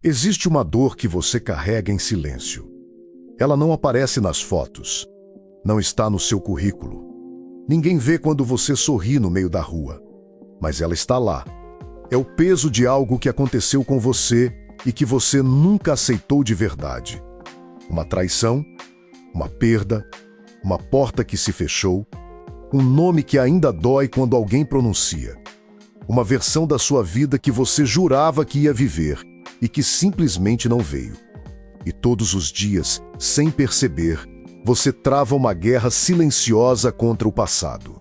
Existe uma dor que você carrega em silêncio. Ela não aparece nas fotos. Não está no seu currículo. Ninguém vê quando você sorri no meio da rua. Mas ela está lá. É o peso de algo que aconteceu com você e que você nunca aceitou de verdade. Uma traição, uma perda, uma porta que se fechou, um nome que ainda dói quando alguém pronuncia. Uma versão da sua vida que você jurava que ia viver e que simplesmente não veio. E todos os dias, sem perceber, você trava uma guerra silenciosa contra o passado.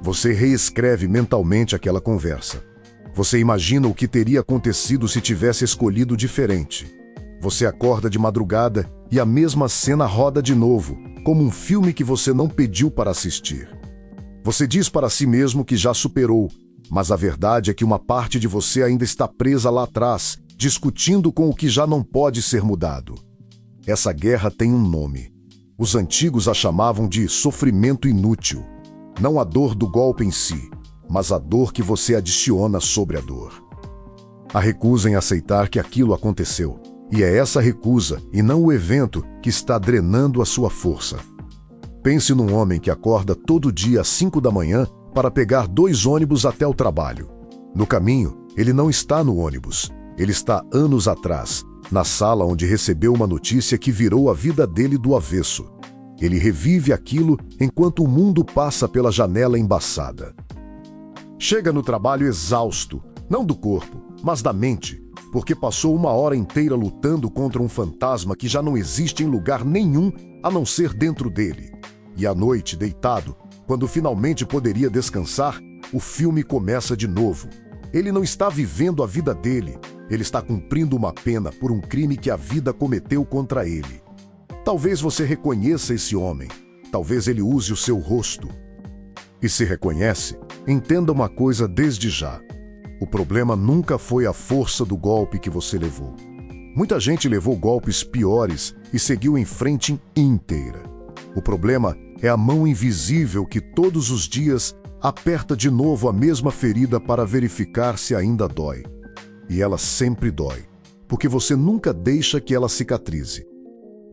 Você reescreve mentalmente aquela conversa. Você imagina o que teria acontecido se tivesse escolhido diferente. Você acorda de madrugada e a mesma cena roda de novo, como um filme que você não pediu para assistir. Você diz para si mesmo que já superou, mas a verdade é que uma parte de você ainda está presa lá atrás, discutindo com o que já não pode ser mudado. Essa guerra tem um nome. Os antigos a chamavam de sofrimento inútil. Não a dor do golpe em si, mas a dor que você adiciona sobre a dor. A recusa em aceitar que aquilo aconteceu. E é essa recusa, e não o evento, que está drenando a sua força. Pense num homem que acorda todo dia às 5 da manhã para pegar 2 ônibus até o trabalho. No caminho, ele não está no ônibus. Ele está anos atrás, na sala onde recebeu uma notícia que virou a vida dele do avesso. Ele revive aquilo enquanto o mundo passa pela janela embaçada. Chega no trabalho exausto, não do corpo, mas da mente, porque passou 1 hora inteira lutando contra um fantasma que já não existe em lugar nenhum a não ser dentro dele. E à noite, deitado, quando finalmente poderia descansar, o filme começa de novo. Ele não está vivendo a vida dele, ele está cumprindo uma pena por um crime que a vida cometeu contra ele. Talvez você reconheça esse homem, talvez ele use o seu rosto. E se reconhece, entenda uma coisa desde já. O problema nunca foi a força do golpe que você levou. Muita gente levou golpes piores e seguiu em frente inteira. O problema é a mão invisível que todos os dias aperta de novo a mesma ferida para verificar se ainda dói. E ela sempre dói, porque você nunca deixa que ela cicatrize.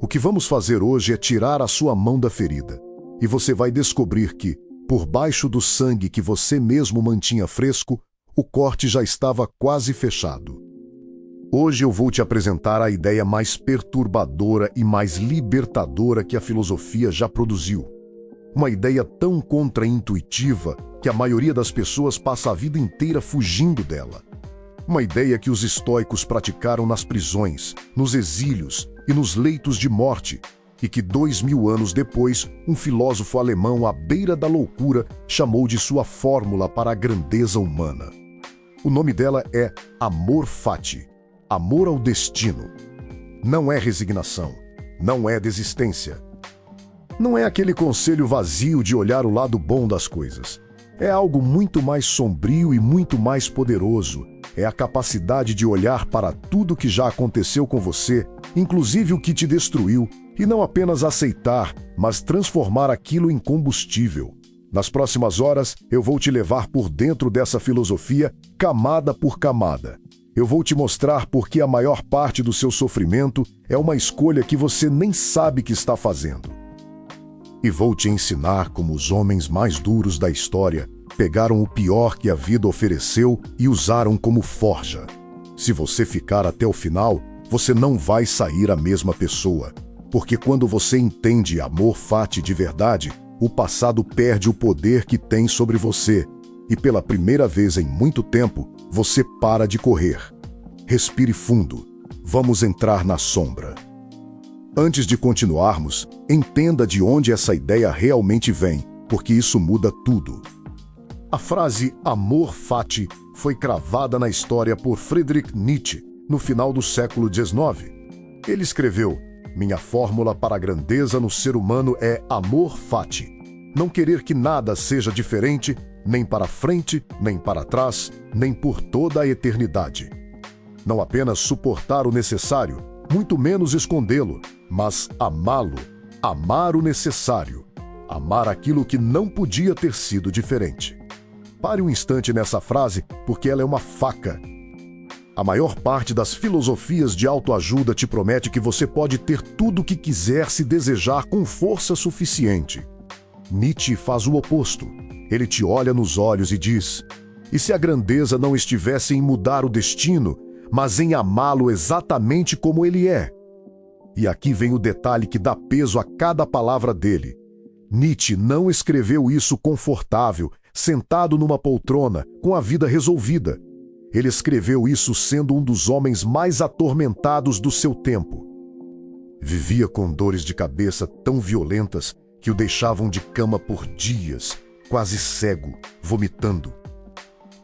O que vamos fazer hoje é tirar a sua mão da ferida. E você vai descobrir que, por baixo do sangue que você mesmo mantinha fresco, o corte já estava quase fechado. Hoje eu vou te apresentar a ideia mais perturbadora e mais libertadora que a filosofia já produziu. Uma ideia tão contraintuitiva que a maioria das pessoas passa a vida inteira fugindo dela. Uma ideia que os estoicos praticaram nas prisões, nos exílios e nos leitos de morte, e que 2000 anos depois, um filósofo alemão à beira da loucura chamou de sua fórmula para a grandeza humana. O nome dela é amor fati, amor ao destino. Não é resignação, não é desistência. Não é aquele conselho vazio de olhar o lado bom das coisas. É algo muito mais sombrio e muito mais poderoso. É a capacidade de olhar para tudo que já aconteceu com você, inclusive o que te destruiu, e não apenas aceitar, mas transformar aquilo em combustível. Nas próximas horas, eu vou te levar por dentro dessa filosofia, camada por camada. Eu vou te mostrar por que a maior parte do seu sofrimento é uma escolha que você nem sabe que está fazendo. E vou te ensinar como os homens mais duros da história pegaram o pior que a vida ofereceu e usaram como forja. Se você ficar até o final, você não vai sair a mesma pessoa. Porque quando você entende amor fati de verdade, o passado perde o poder que tem sobre você. E pela primeira vez em muito tempo, você para de correr. Respire fundo. Vamos entrar na sombra. Antes de continuarmos, entenda de onde essa ideia realmente vem, porque isso muda tudo. A frase amor fati foi cravada na história por Friedrich Nietzsche, no final do século XIX. Ele escreveu: "Minha fórmula para a grandeza no ser humano é amor fati. Não querer que nada seja diferente, nem para frente, nem para trás, nem por toda a eternidade. Não apenas suportar o necessário, muito menos escondê-lo, mas amá-lo, amar o necessário, amar aquilo que não podia ter sido diferente." Pare um instante nessa frase, porque ela é uma faca. A maior parte das filosofias de autoajuda te promete que você pode ter tudo o que quiser se desejar com força suficiente. Nietzsche faz o oposto. Ele te olha nos olhos e diz: e se a grandeza não estivesse em mudar o destino, mas em amá-lo exatamente como ele é? E aqui vem o detalhe que dá peso a cada palavra dele. Nietzsche não escreveu isso confortável, sentado numa poltrona, com a vida resolvida. Ele escreveu isso sendo um dos homens mais atormentados do seu tempo. Vivia com dores de cabeça tão violentas que o deixavam de cama por dias, quase cego, vomitando.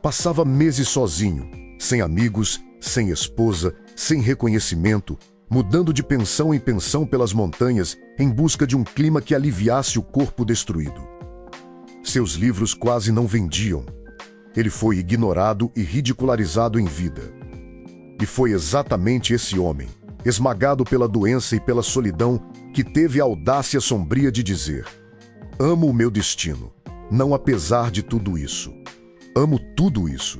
Passava meses sozinho, sem amigos, sem esposa, sem reconhecimento, mudando de pensão em pensão pelas montanhas em busca de um clima que aliviasse o corpo destruído. Seus livros quase não vendiam. Ele foi ignorado e ridicularizado em vida. E foi exatamente esse homem, esmagado pela doença e pela solidão, que teve a audácia sombria de dizer: amo o meu destino, não apesar de tudo isso. Amo tudo isso.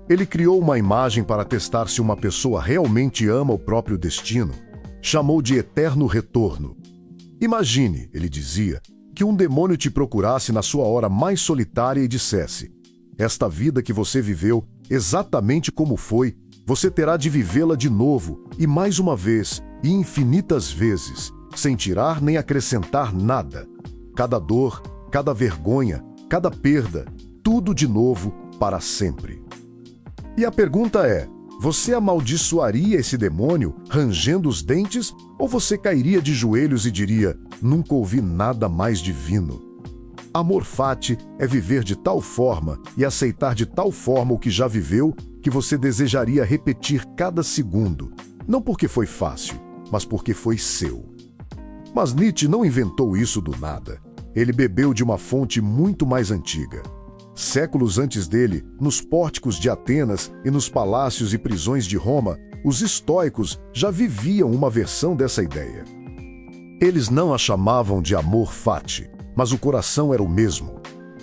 Ele criou uma imagem para testar se uma pessoa realmente ama o próprio destino. Chamou de eterno retorno. Imagine, ele dizia, que um demônio te procurasse na sua hora mais solitária e dissesse: esta vida que você viveu, exatamente como foi, você terá de vivê-la de novo, e mais uma vez, e infinitas vezes, sem tirar nem acrescentar nada. Cada dor, cada vergonha, cada perda, tudo de novo, para sempre. E a pergunta é: você amaldiçoaria esse demônio, rangendo os dentes, ou você cairia de joelhos e diria: nunca ouvi nada mais divino? Amor fati é viver de tal forma e aceitar de tal forma o que já viveu que você desejaria repetir cada segundo, não porque foi fácil, mas porque foi seu. Mas Nietzsche não inventou isso do nada. Ele bebeu de uma fonte muito mais antiga. Séculos antes dele, nos pórticos de Atenas e nos palácios e prisões de Roma, os estoicos já viviam uma versão dessa ideia. Eles não a chamavam de amor fati, mas o coração era o mesmo.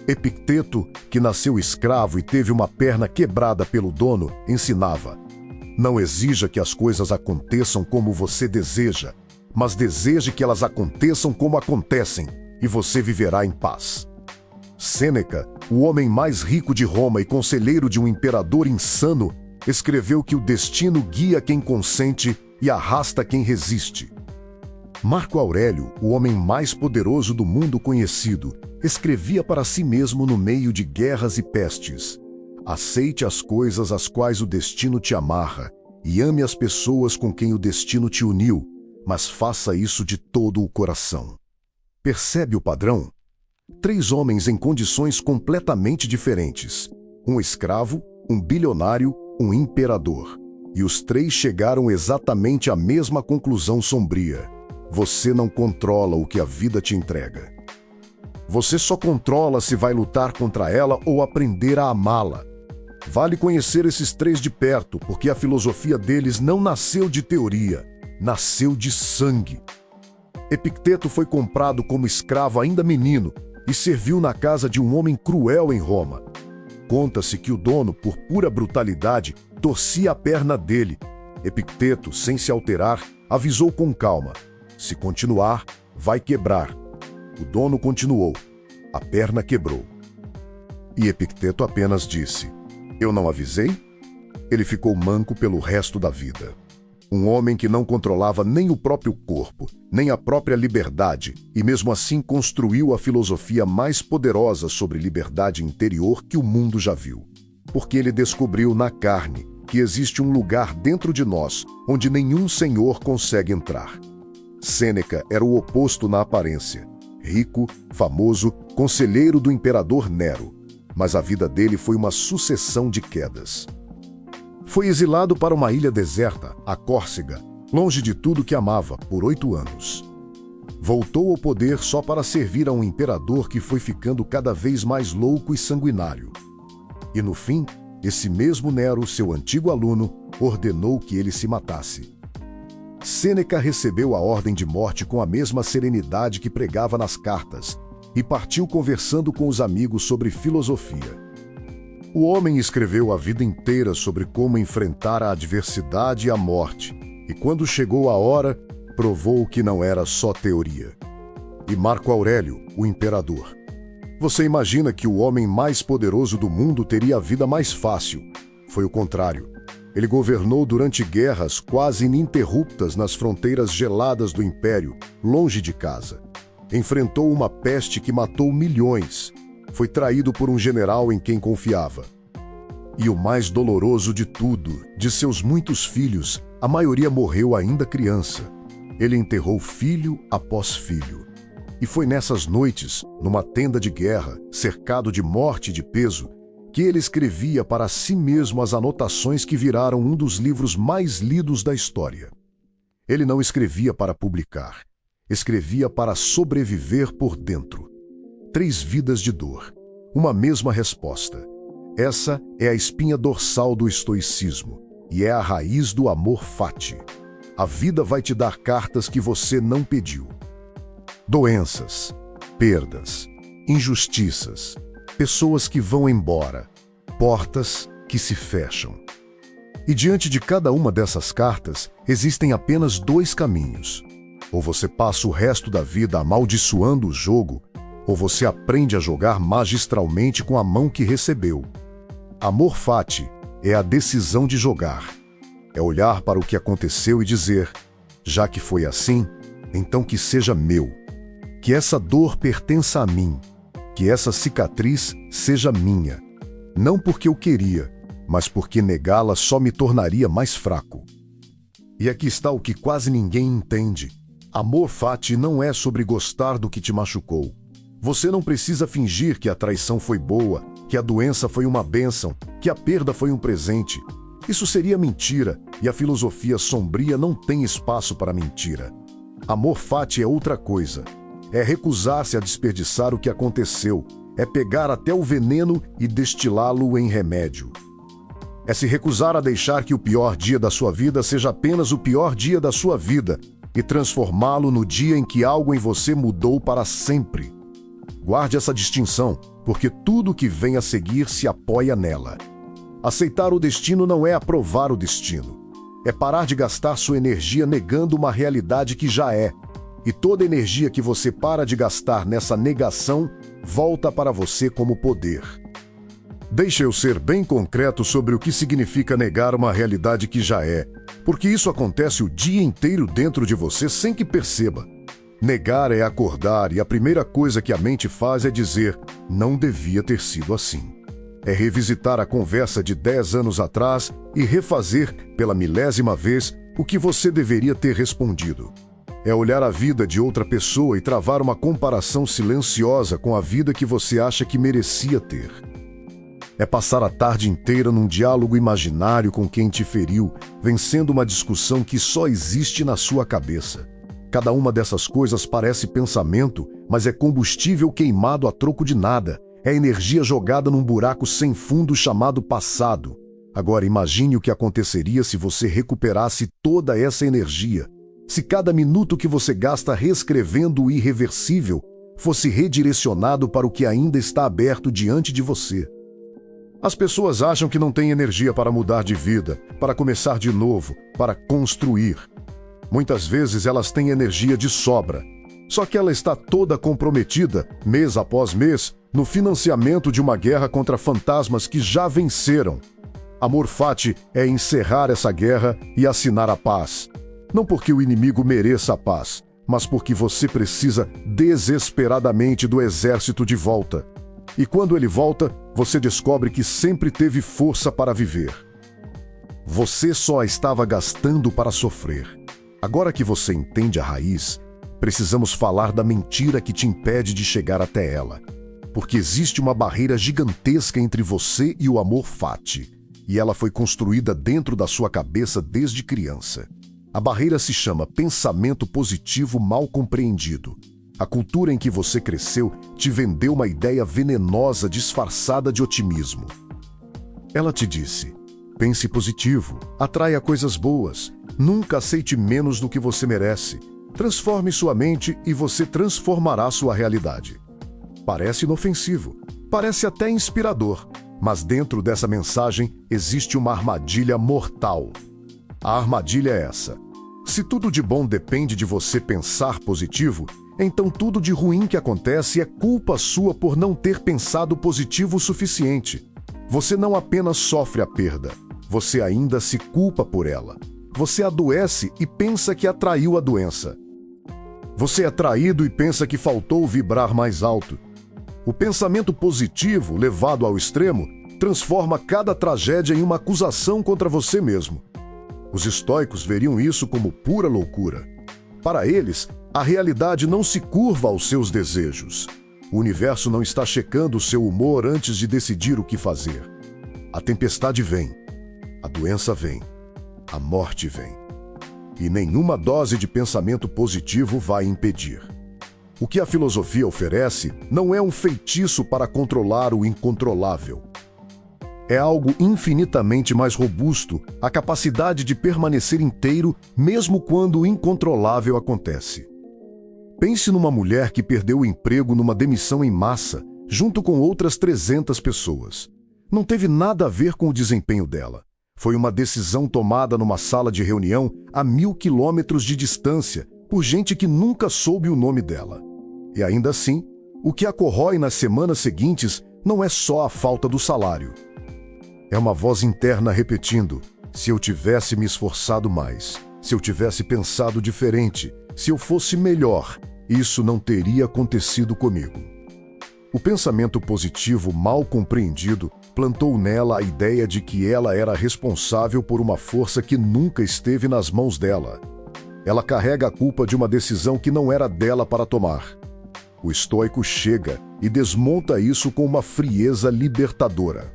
Epicteto, que nasceu escravo e teve uma perna quebrada pelo dono, ensinava: não exija que as coisas aconteçam como você deseja, mas deseje que elas aconteçam como acontecem, e você viverá em paz. Sêneca, o homem mais rico de Roma e conselheiro de um imperador insano, escreveu que o destino guia quem consente e arrasta quem resiste. Marco Aurélio, o homem mais poderoso do mundo conhecido, escrevia para si mesmo no meio de guerras e pestes: aceite as coisas às quais o destino te amarra e ame as pessoas com quem o destino te uniu, mas faça isso de todo o coração. Percebe o padrão? 3 homens em condições completamente diferentes. Um escravo, um bilionário, um imperador. E os 3 chegaram exatamente à mesma conclusão sombria: você não controla o que a vida te entrega. Você só controla se vai lutar contra ela ou aprender a amá-la. Vale conhecer esses 3 de perto, porque a filosofia deles não nasceu de teoria, nasceu de sangue. Epicteto foi comprado como escravo ainda menino e serviu na casa de um homem cruel em Roma. Conta-se que o dono, por pura brutalidade, torcia a perna dele. Epicteto, sem se alterar, avisou com calma: se continuar, vai quebrar. O dono continuou. A perna quebrou. E Epicteto apenas disse: eu não avisei? Ele ficou manco pelo resto da vida. Um homem que não controlava nem o próprio corpo, nem a própria liberdade, e mesmo assim construiu a filosofia mais poderosa sobre liberdade interior que o mundo já viu. Porque ele descobriu na carne que existe um lugar dentro de nós onde nenhum senhor consegue entrar. Sêneca era o oposto na aparência. Rico, famoso, conselheiro do imperador Nero. Mas a vida dele foi uma sucessão de quedas. Foi exilado para uma ilha deserta, a Córcega, longe de tudo que amava, por 8 anos. Voltou ao poder só para servir a um imperador que foi ficando cada vez mais louco e sanguinário. E no fim, esse mesmo Nero, seu antigo aluno, ordenou que ele se matasse. Sêneca recebeu a ordem de morte com a mesma serenidade que pregava nas cartas e partiu conversando com os amigos sobre filosofia. O homem escreveu a vida inteira sobre como enfrentar a adversidade e a morte, e quando chegou a hora, provou que não era só teoria. E Marco Aurélio, o imperador. Você imagina que o homem mais poderoso do mundo teria a vida mais fácil. Foi o contrário. Ele governou durante guerras quase ininterruptas nas fronteiras geladas do império, longe de casa. Enfrentou uma peste que matou milhões. Foi traído por um general em quem confiava. E o mais doloroso de tudo, de seus muitos filhos, a maioria morreu ainda criança. Ele enterrou filho após filho. E foi nessas noites, numa tenda de guerra, cercado de morte e de peso, que ele escrevia para si mesmo as anotações que viraram um dos livros mais lidos da história. Ele não escrevia para publicar. Escrevia para sobreviver por dentro. 3 vidas de dor. Uma mesma resposta. Essa é a espinha dorsal do estoicismo e é a raiz do amor fati. A vida vai te dar cartas que você não pediu. Doenças, perdas, injustiças, pessoas que vão embora, portas que se fecham. E diante de cada uma dessas cartas, existem apenas 2 caminhos. Ou você passa o resto da vida amaldiçoando o jogo, ou você aprende a jogar magistralmente com a mão que recebeu. Amor fati é a decisão de jogar. É olhar para o que aconteceu e dizer, já que foi assim, então que seja meu. Que essa dor pertença a mim. Que essa cicatriz seja minha. Não porque eu queria, mas porque negá-la só me tornaria mais fraco. E aqui está o que quase ninguém entende. Amor fati não é sobre gostar do que te machucou. Você não precisa fingir que a traição foi boa, que a doença foi uma bênção, que a perda foi um presente. Isso seria mentira, e a filosofia sombria não tem espaço para mentira. Amor fati é outra coisa. É recusar-se a desperdiçar o que aconteceu. É pegar até o veneno e destilá-lo em remédio. É se recusar a deixar que o pior dia da sua vida seja apenas o pior dia da sua vida e transformá-lo no dia em que algo em você mudou para sempre. Guarde essa distinção, porque tudo que vem a seguir se apoia nela. Aceitar o destino não é aprovar o destino. É parar de gastar sua energia negando uma realidade que já é. E toda energia que você para de gastar nessa negação volta para você como poder. Deixe eu ser bem concreto sobre o que significa negar uma realidade que já é, porque isso acontece o dia inteiro dentro de você sem que perceba. Negar é acordar e a primeira coisa que a mente faz é dizer, não devia ter sido assim. É revisitar a conversa de 10 anos atrás e refazer, pela milésima vez, o que você deveria ter respondido. É olhar a vida de outra pessoa e travar uma comparação silenciosa com a vida que você acha que merecia ter. É passar a tarde inteira num diálogo imaginário com quem te feriu, vencendo uma discussão que só existe na sua cabeça. Cada uma dessas coisas parece pensamento, mas é combustível queimado a troco de nada. É energia jogada num buraco sem fundo chamado passado. Agora imagine o que aconteceria se você recuperasse toda essa energia. Se cada minuto que você gasta reescrevendo o irreversível fosse redirecionado para o que ainda está aberto diante de você. As pessoas acham que não têm energia para mudar de vida, para começar de novo, para construir. Muitas vezes elas têm energia de sobra. Só que ela está toda comprometida, mês após mês, no financiamento de uma guerra contra fantasmas que já venceram. Amor fati é encerrar essa guerra e assinar a paz. Não porque o inimigo mereça a paz, mas porque você precisa desesperadamente do exército de volta. E quando ele volta, você descobre que sempre teve força para viver. Você só a estava gastando para sofrer. Agora que você entende a raiz, precisamos falar da mentira que te impede de chegar até ela. Porque existe uma barreira gigantesca entre você e o amor fati, e ela foi construída dentro da sua cabeça desde criança. A barreira se chama pensamento positivo mal compreendido. A cultura em que você cresceu te vendeu uma ideia venenosa disfarçada de otimismo. Ela te disse, pense positivo, atraia coisas boas, nunca aceite menos do que você merece. Transforme sua mente e você transformará sua realidade. Parece inofensivo, parece até inspirador, Mas dentro dessa mensagem existe uma armadilha mortal. A armadilha é essa: se tudo de bom depende de você pensar positivo, então tudo de ruim que acontece é culpa sua por não ter pensado positivo o suficiente. Você não apenas sofre a perda, você ainda se culpa por ela. Você adoece e pensa que atraiu a doença. Você é traído e pensa que faltou vibrar mais alto. O pensamento positivo, levado ao extremo, transforma cada tragédia em uma acusação contra você mesmo. Os estoicos veriam isso como pura loucura. Para eles, a realidade não se curva aos seus desejos. O universo não está checando o seu humor antes de decidir o que fazer. A tempestade vem, a doença vem, a morte vem. E nenhuma dose de pensamento positivo vai impedir. O que a filosofia oferece não é um feitiço para controlar o incontrolável. É algo infinitamente mais robusto, a capacidade de permanecer inteiro mesmo quando o incontrolável acontece. Pense numa mulher que perdeu o emprego numa demissão em massa, junto com outras 300 pessoas. Não teve nada a ver com o desempenho dela. Foi uma decisão tomada numa sala de reunião a 1000 quilômetros de distância, por gente que nunca soube o nome dela. E ainda assim, o que a corrói nas semanas seguintes não é só a falta do salário. É uma voz interna repetindo: se eu tivesse me esforçado mais, se eu tivesse pensado diferente, se eu fosse melhor, isso não teria acontecido comigo. O pensamento positivo mal compreendido plantou nela a ideia de que ela era responsável por uma força que nunca esteve nas mãos dela. Ela carrega a culpa de uma decisão que não era dela para tomar. O estoico chega e desmonta isso com uma frieza libertadora.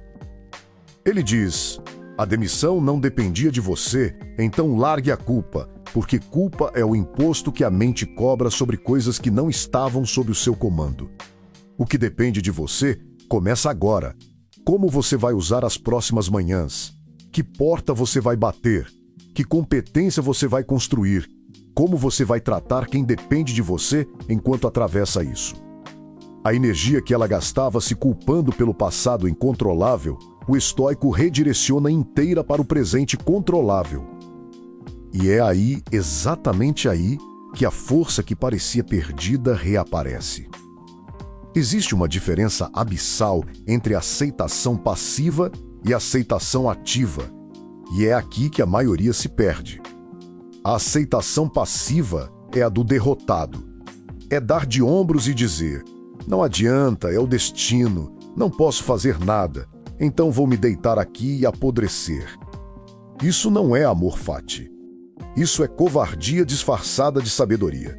Ele diz: a demissão não dependia de você, então largue a culpa, porque culpa é o imposto que a mente cobra sobre coisas que não estavam sob o seu comando. O que depende de você começa agora. Como você vai usar as próximas manhãs? Que porta você vai bater? Que competência você vai construir? Como você vai tratar quem depende de você enquanto atravessa isso? A energia que ela gastava se culpando pelo passado incontrolável, o estoico redireciona inteira para o presente controlável. E é aí, exatamente aí, que a força que parecia perdida reaparece. Existe uma diferença abissal entre aceitação passiva e aceitação ativa, e é aqui que a maioria se perde. A aceitação passiva é a do derrotado. É dar de ombros e dizer: não adianta, é o destino, não posso fazer nada, então vou me deitar aqui e apodrecer. Isso não é amor fati. Isso é covardia disfarçada de sabedoria.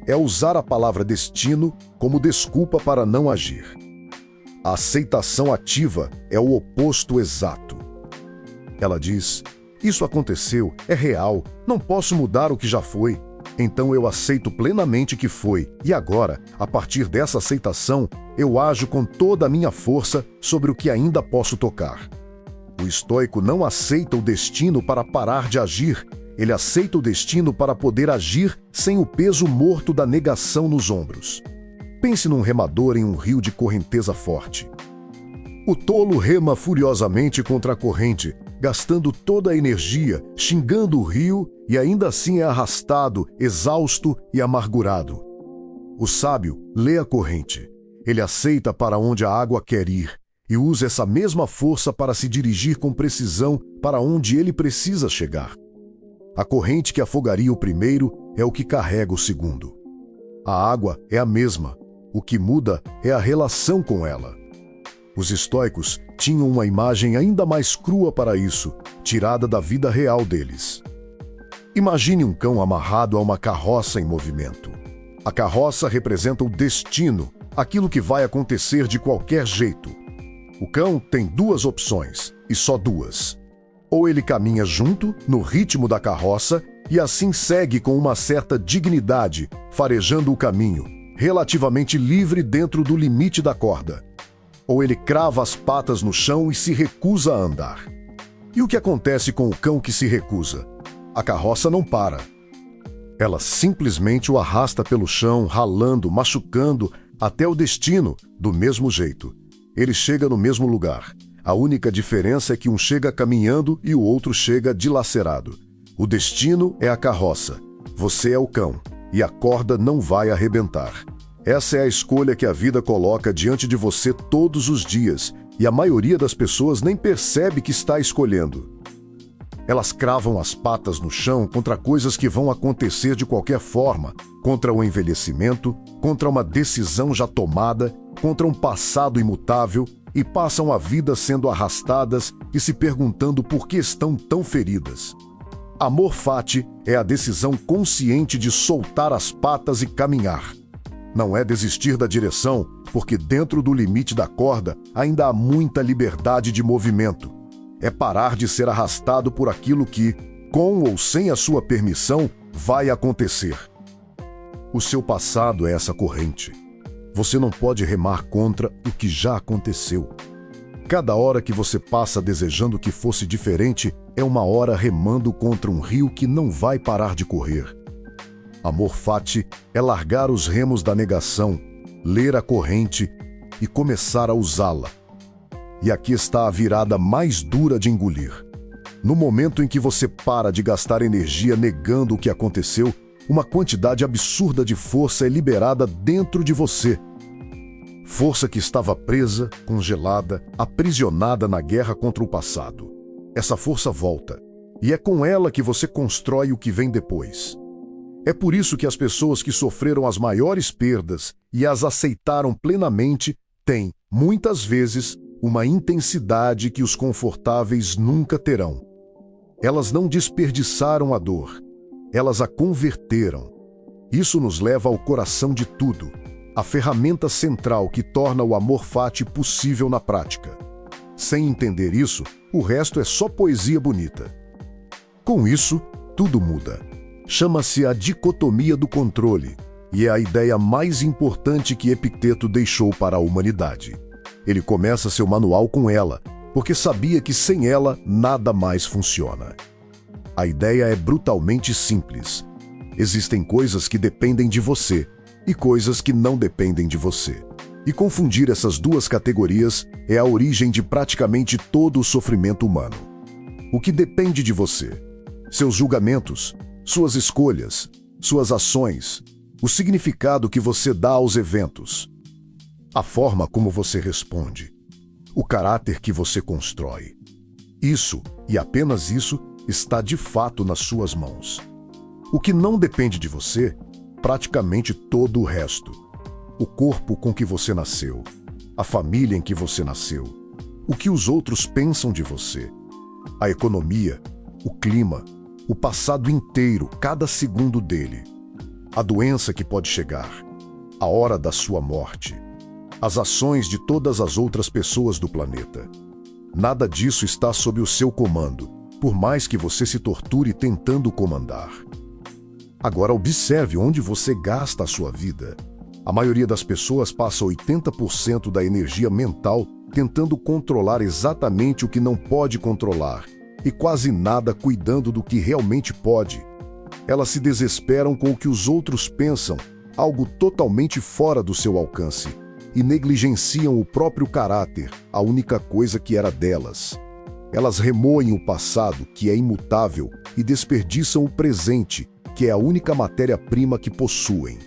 É usar a palavra destino como desculpa para não agir. A aceitação ativa é o oposto exato. Ela diz: isso aconteceu, é real, não posso mudar o que já foi. Então eu aceito plenamente que foi, e agora, a partir dessa aceitação, eu ajo com toda a minha força sobre o que ainda posso tocar. O estoico não aceita o destino para parar de agir, ele aceita o destino para poder agir sem o peso morto da negação nos ombros. Pense num remador em um rio de correnteza forte. O tolo rema furiosamente contra a corrente, gastando toda a energia, xingando o rio e ainda assim é arrastado, exausto e amargurado. O sábio lê a corrente. Ele aceita para onde a água quer ir e usa essa mesma força para se dirigir com precisão para onde ele precisa chegar. A corrente que afogaria o primeiro é o que carrega o segundo. A água é a mesma. O que muda é a relação com ela. Os estoicos tinham uma imagem ainda mais crua para isso, tirada da vida real deles. Imagine um cão amarrado a uma carroça em movimento. A carroça representa o destino, aquilo que vai acontecer de qualquer jeito. O cão tem duas opções, e só duas. Ou ele caminha junto, no ritmo da carroça, e assim segue com uma certa dignidade, farejando o caminho, relativamente livre dentro do limite da corda. Ou ele crava as patas no chão e se recusa a andar. E o que acontece com o cão que se recusa? A carroça não para. Ela simplesmente o arrasta pelo chão, ralando, machucando, até o destino, do mesmo jeito. Ele chega no mesmo lugar. A única diferença é que um chega caminhando e o outro chega dilacerado. O destino é a carroça. Você é o cão, e a corda não vai arrebentar. Essa é a escolha que a vida coloca diante de você todos os dias, e a maioria das pessoas nem percebe que está escolhendo. Elas cravam as patas no chão contra coisas que vão acontecer de qualquer forma, contra o envelhecimento, contra uma decisão já tomada, contra um passado imutável, e passam a vida sendo arrastadas e se perguntando por que estão tão feridas. Amor fati é a decisão consciente de soltar as patas e caminhar. Não é desistir da direção, porque dentro do limite da corda ainda há muita liberdade de movimento. É parar de ser arrastado por aquilo que, com ou sem a sua permissão, vai acontecer. O seu passado é essa corrente. Você não pode remar contra o que já aconteceu. Cada hora que você passa desejando que fosse diferente é uma hora remando contra um rio que não vai parar de correr. Amor fati é largar os remos da negação, ler a corrente e começar a usá-la. E aqui está a virada mais dura de engolir. No momento em que você para de gastar energia negando o que aconteceu, uma quantidade absurda de força é liberada dentro de você. Força que estava presa, congelada, aprisionada na guerra contra o passado. Essa força volta, e é com ela que você constrói o que vem depois. É por isso que as pessoas que sofreram as maiores perdas e as aceitaram plenamente têm, muitas vezes, uma intensidade que os confortáveis nunca terão. Elas não desperdiçaram a dor, elas a converteram. Isso nos leva ao coração de tudo, a ferramenta central que torna o amor fati possível na prática. Sem entender isso, o resto é só poesia bonita. Com isso, tudo muda. Chama-se a dicotomia do controle, e é a ideia mais importante que Epicteto deixou para a humanidade. Ele começa seu manual com ela, porque sabia que sem ela nada mais funciona. A ideia é brutalmente simples. Existem coisas que dependem de você e coisas que não dependem de você. E confundir essas duas categorias é a origem de praticamente todo o sofrimento humano. O que depende de você? Seus julgamentos, suas escolhas, suas ações, o significado que você dá aos eventos, a forma como você responde, o caráter que você constrói. Isso, e apenas isso, está de fato nas suas mãos. O que não depende de você, praticamente todo o resto. O corpo com que você nasceu, a família em que você nasceu, o que os outros pensam de você, a economia, o clima, o passado inteiro, cada segundo dele, a doença que pode chegar, a hora da sua morte, as ações de todas as outras pessoas do planeta. Nada disso está sob o seu comando, por mais que você se torture tentando comandar. Agora observe onde você gasta a sua vida. A maioria das pessoas passa 80% da energia mental tentando controlar exatamente o que não pode controlar e quase nada cuidando do que realmente pode. Elas se desesperam com o que os outros pensam, algo totalmente fora do seu alcance, e negligenciam o próprio caráter, a única coisa que era delas. Elas remoem o passado, que é imutável, e desperdiçam o presente, que é a única matéria-prima que possuem.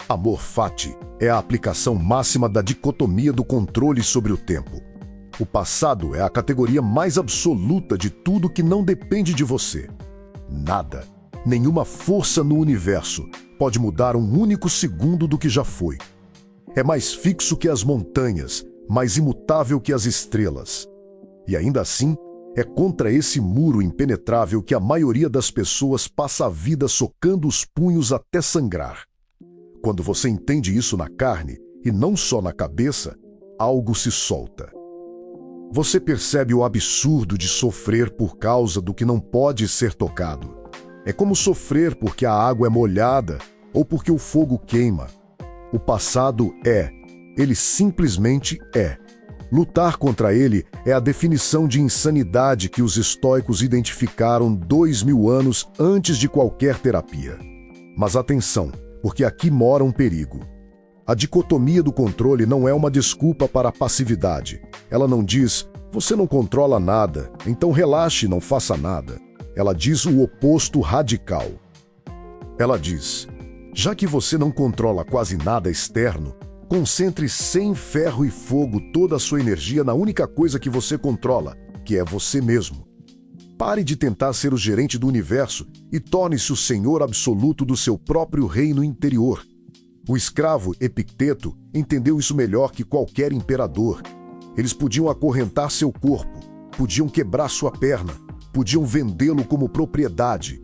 Amor fati é a aplicação máxima da dicotomia do controle sobre o tempo. O passado é a categoria mais absoluta de tudo que não depende de você. Nada, nenhuma força no universo pode mudar um único segundo do que já foi. É mais fixo que as montanhas, mais imutável que as estrelas. E ainda assim, é contra esse muro impenetrável que a maioria das pessoas passa a vida socando os punhos até sangrar. Quando você entende isso na carne, e não só na cabeça, algo se solta. Você percebe o absurdo de sofrer por causa do que não pode ser tocado. É como sofrer porque a água é molhada ou porque o fogo queima. O passado é. Ele simplesmente é. Lutar contra ele é a definição de insanidade que os estoicos identificaram 2000 anos antes de qualquer terapia. Mas atenção, porque aqui mora um perigo. A dicotomia do controle não é uma desculpa para a passividade. Ela não diz, você não controla nada, então relaxe e não faça nada. Ela diz o oposto radical. Ela diz, já que você não controla quase nada externo, concentre sem ferro e fogo toda a sua energia na única coisa que você controla, que é você mesmo. Pare de tentar ser o gerente do universo e torne-se o senhor absoluto do seu próprio reino interior. O escravo Epicteto entendeu isso melhor que qualquer imperador. Eles podiam acorrentar seu corpo, podiam quebrar sua perna, podiam vendê-lo como propriedade.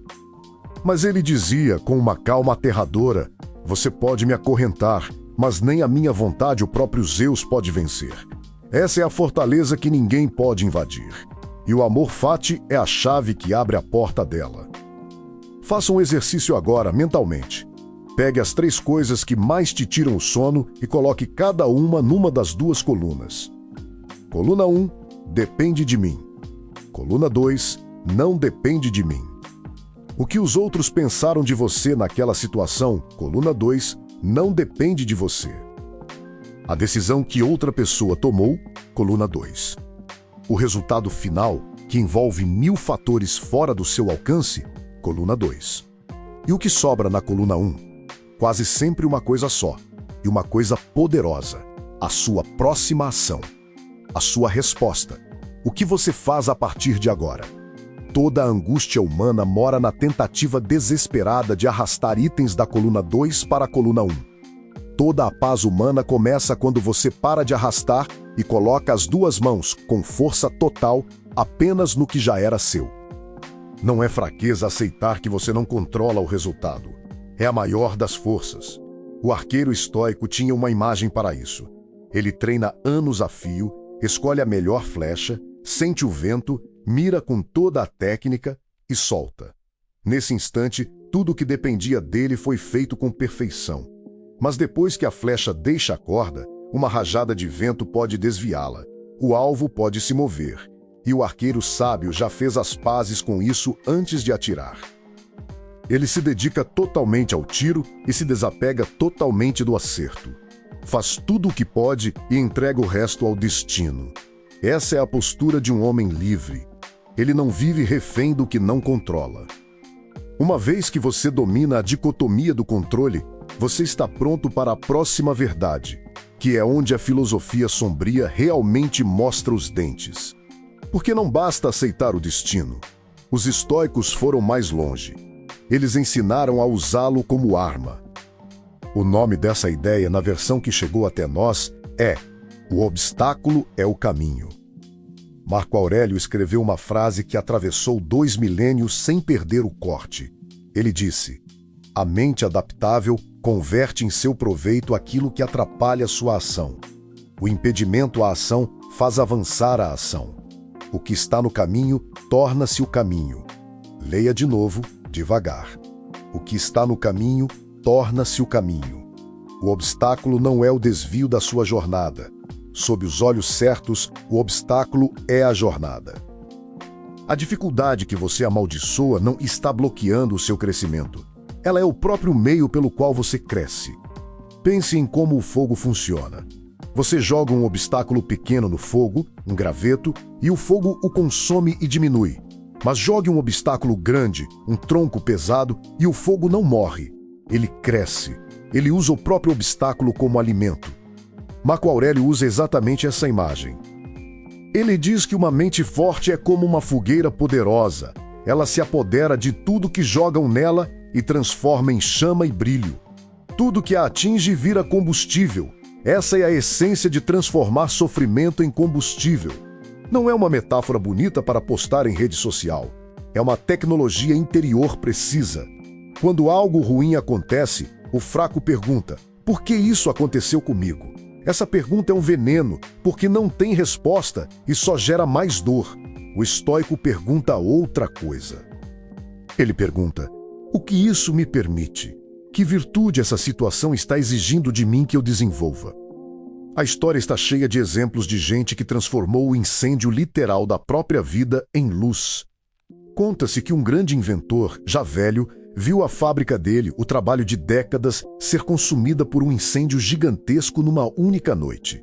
Mas ele dizia com uma calma aterradora, você pode me acorrentar, mas nem a minha vontade o próprio Zeus pode vencer. Essa é a fortaleza que ninguém pode invadir. E o amor fati é a chave que abre a porta dela. Faça um exercício agora, mentalmente. Pegue as 3 coisas que mais te tiram o sono e coloque cada uma numa das 2 colunas. Coluna 1, depende de mim. Coluna 2, não depende de mim. O que os outros pensaram de você naquela situação, coluna 2, não depende de você. A decisão que outra pessoa tomou, coluna 2. O resultado final, que envolve 1000 fatores fora do seu alcance, coluna 2. E o que sobra na coluna 1? Quase sempre uma coisa só, e uma coisa poderosa, a sua próxima ação, a sua resposta, o que você faz a partir de agora. Toda a angústia humana mora na tentativa desesperada de arrastar itens da coluna 2 para a coluna 1. Toda a paz humana começa quando você para de arrastar e coloca as 2 mãos, com força total, apenas no que já era seu. Não é fraqueza aceitar que você não controla o resultado. É a maior das forças. O arqueiro estoico tinha uma imagem para isso. Ele treina anos a fio, escolhe a melhor flecha, sente o vento, mira com toda a técnica e solta. Nesse instante, tudo o que dependia dele foi feito com perfeição. Mas depois que a flecha deixa a corda, uma rajada de vento pode desviá-la. O alvo pode se mover. E o arqueiro sábio já fez as pazes com isso antes de atirar. Ele se dedica totalmente ao tiro e se desapega totalmente do acerto. Faz tudo o que pode e entrega o resto ao destino. Essa é a postura de um homem livre. Ele não vive refém do que não controla. Uma vez que você domina a dicotomia do controle, você está pronto para a próxima verdade, que é onde a filosofia sombria realmente mostra os dentes. Porque não basta aceitar o destino. Os estoicos foram mais longe. Eles ensinaram a usá-lo como arma. O nome dessa ideia, na versão que chegou até nós, é O obstáculo é o caminho. Marco Aurélio escreveu uma frase que atravessou 2 milênios sem perder o corte. Ele disse, a mente adaptável converte em seu proveito aquilo que atrapalha sua ação. O impedimento à ação faz avançar a ação. O que está no caminho torna-se o caminho. Leia de novo, devagar. O que está no caminho torna-se o caminho. O obstáculo não é o desvio da sua jornada. Sob os olhos certos, o obstáculo é a jornada. A dificuldade que você amaldiçoa não está bloqueando o seu crescimento. Ela é o próprio meio pelo qual você cresce. Pense em como o fogo funciona. Você joga um obstáculo pequeno no fogo, um graveto, e o fogo o consome e diminui. Mas jogue um obstáculo grande, um tronco pesado, e o fogo não morre. Ele cresce. Ele usa o próprio obstáculo como alimento. Marco Aurélio usa exatamente essa imagem. Ele diz que uma mente forte é como uma fogueira poderosa. Ela se apodera de tudo que jogam nela e transforma em chama e brilho. Tudo que a atinge vira combustível. Essa é a essência de transformar sofrimento em combustível. Não é uma metáfora bonita para postar em rede social. É uma tecnologia interior precisa. Quando algo ruim acontece, o fraco pergunta, por que isso aconteceu comigo? Essa pergunta é um veneno, porque não tem resposta e só gera mais dor. O estoico pergunta outra coisa. Ele pergunta, o que isso me permite? Que virtude essa situação está exigindo de mim que eu desenvolva? A história está cheia de exemplos de gente que transformou o incêndio literal da própria vida em luz. Conta-se que um grande inventor, já velho, viu a fábrica dele, o trabalho de décadas, ser consumida por um incêndio gigantesco numa única noite.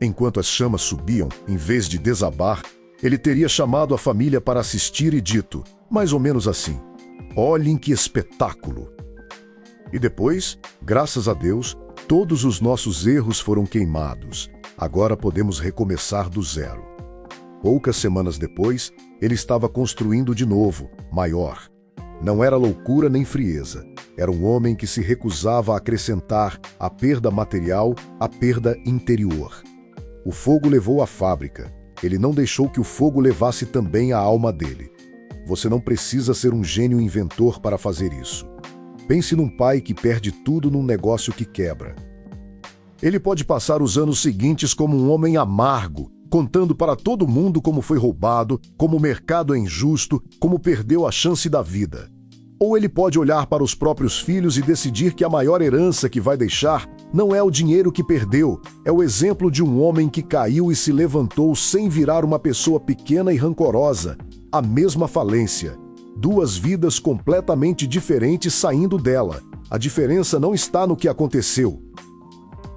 Enquanto as chamas subiam, em vez de desabar, ele teria chamado a família para assistir e dito, mais ou menos assim: "Olhem que espetáculo!" E depois, graças a Deus, todos os nossos erros foram queimados. Agora podemos recomeçar do zero. Poucas semanas depois, ele estava construindo de novo, maior. Não era loucura nem frieza. Era um homem que se recusava a acrescentar à perda material a perda interior. O fogo levou a fábrica. Ele não deixou que o fogo levasse também a alma dele. Você não precisa ser um gênio inventor para fazer isso. Pense num pai que perde tudo num negócio que quebra. Ele pode passar os anos seguintes como um homem amargo, contando para todo mundo como foi roubado, como o mercado é injusto, como perdeu a chance da vida. Ou ele pode olhar para os próprios filhos e decidir que a maior herança que vai deixar não é o dinheiro que perdeu, é o exemplo de um homem que caiu e se levantou sem virar uma pessoa pequena e rancorosa. A mesma falência. Duas vidas completamente diferentes saindo dela. A diferença não está no que aconteceu.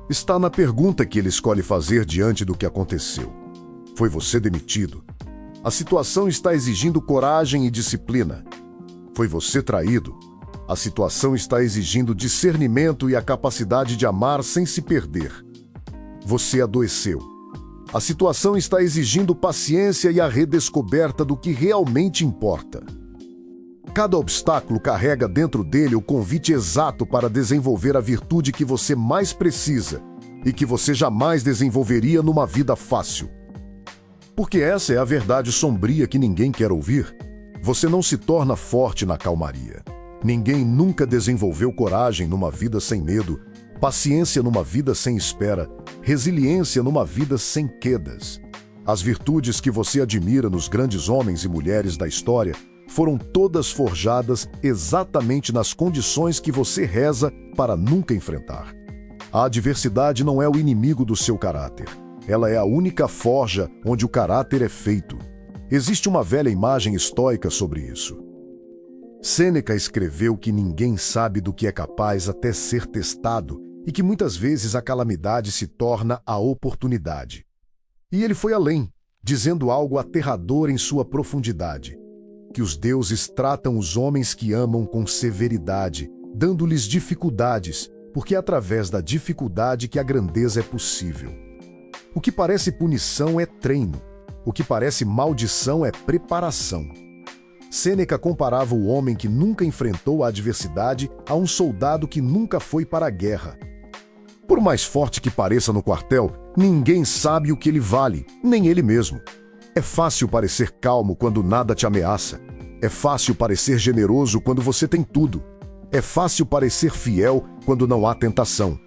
Está na pergunta que ele escolhe fazer diante do que aconteceu. Foi você demitido? A situação está exigindo coragem e disciplina. Foi você traído? A situação está exigindo discernimento e a capacidade de amar sem se perder. Você adoeceu. A situação está exigindo paciência e a redescoberta do que realmente importa. Cada obstáculo carrega dentro dele o convite exato para desenvolver a virtude que você mais precisa e que você jamais desenvolveria numa vida fácil. Porque essa é a verdade sombria que ninguém quer ouvir. Você não se torna forte na calmaria. Ninguém nunca desenvolveu coragem numa vida sem medo, paciência numa vida sem espera, resiliência numa vida sem quedas. As virtudes que você admira nos grandes homens e mulheres da história foram todas forjadas exatamente nas condições que você reza para nunca enfrentar. A adversidade não é o inimigo do seu caráter. Ela é a única forja onde o caráter é feito. Existe uma velha imagem estoica sobre isso. Sêneca escreveu que ninguém sabe do que é capaz até ser testado e que muitas vezes a calamidade se torna a oportunidade. E ele foi além, dizendo algo aterrador em sua profundidade: que os deuses tratam os homens que amam com severidade, dando-lhes dificuldades, porque é através da dificuldade que a grandeza é possível. O que parece punição é treino. O que parece maldição é preparação. Sêneca comparava o homem que nunca enfrentou a adversidade a um soldado que nunca foi para a guerra. Por mais forte que pareça no quartel, ninguém sabe o que ele vale, nem ele mesmo. É fácil parecer calmo quando nada te ameaça. É fácil parecer generoso quando você tem tudo. É fácil parecer fiel quando não há tentação.